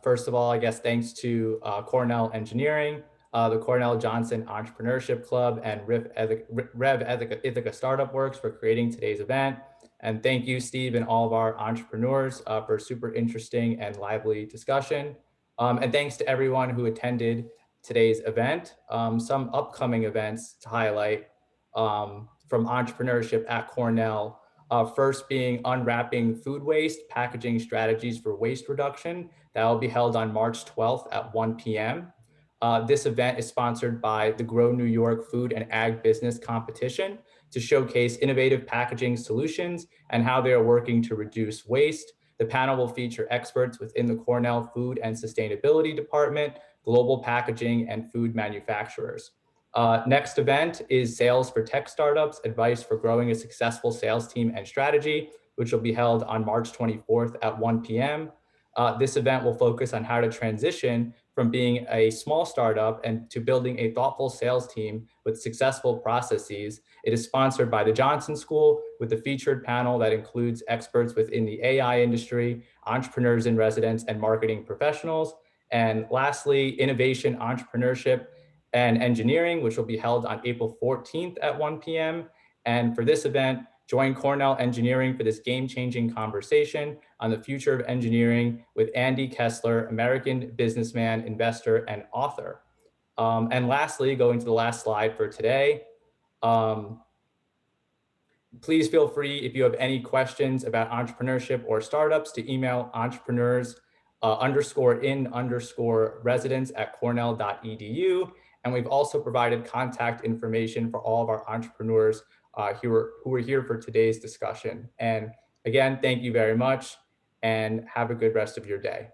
First of all, I guess thanks to Cornell Engineering, the Cornell Johnson Entrepreneurship Club, and Rev Ithaca Startup Works for creating today's event. And thank you, Steve, and all of our entrepreneurs for a super interesting and lively discussion. And thanks to everyone who attended today's event. Some upcoming events to highlight from entrepreneurship at Cornell. First being Unwrapping Food Waste, Packaging Strategies for Waste Reduction. That will be held on March 12th at 1 p.m. This event is sponsored by the Grow New York Food and Ag Business Competition to showcase innovative packaging solutions and how they are working to reduce waste. The panel will feature experts within the Cornell Food and Sustainability Department, global packaging, and food manufacturers. Next event is Sales for Tech Startups, Advice for Growing a Successful Sales Team and Strategy, which will be held on March 24th at 1 p.m. This event will focus on how to transition from being a small startup and to building a thoughtful sales team with successful processes. It is sponsored by the Johnson School with a featured panel that includes experts within the AI industry, entrepreneurs in residence, and marketing professionals. And lastly, Innovation, Entrepreneurship, and Engineering, which will be held on April 14th at 1 p.m. And for this event, join Cornell Engineering for this game-changing conversation on the future of engineering with Andy Kessler, American businessman, investor, and author. And lastly, going to the last slide for today, please feel free, if you have any questions about entrepreneurship or startups, to email entrepreneurs_in_residence@cornell.edu. And we've also provided contact information for all of our entrepreneurs who are here for today's discussion. And again, thank you very much and have a good rest of your day.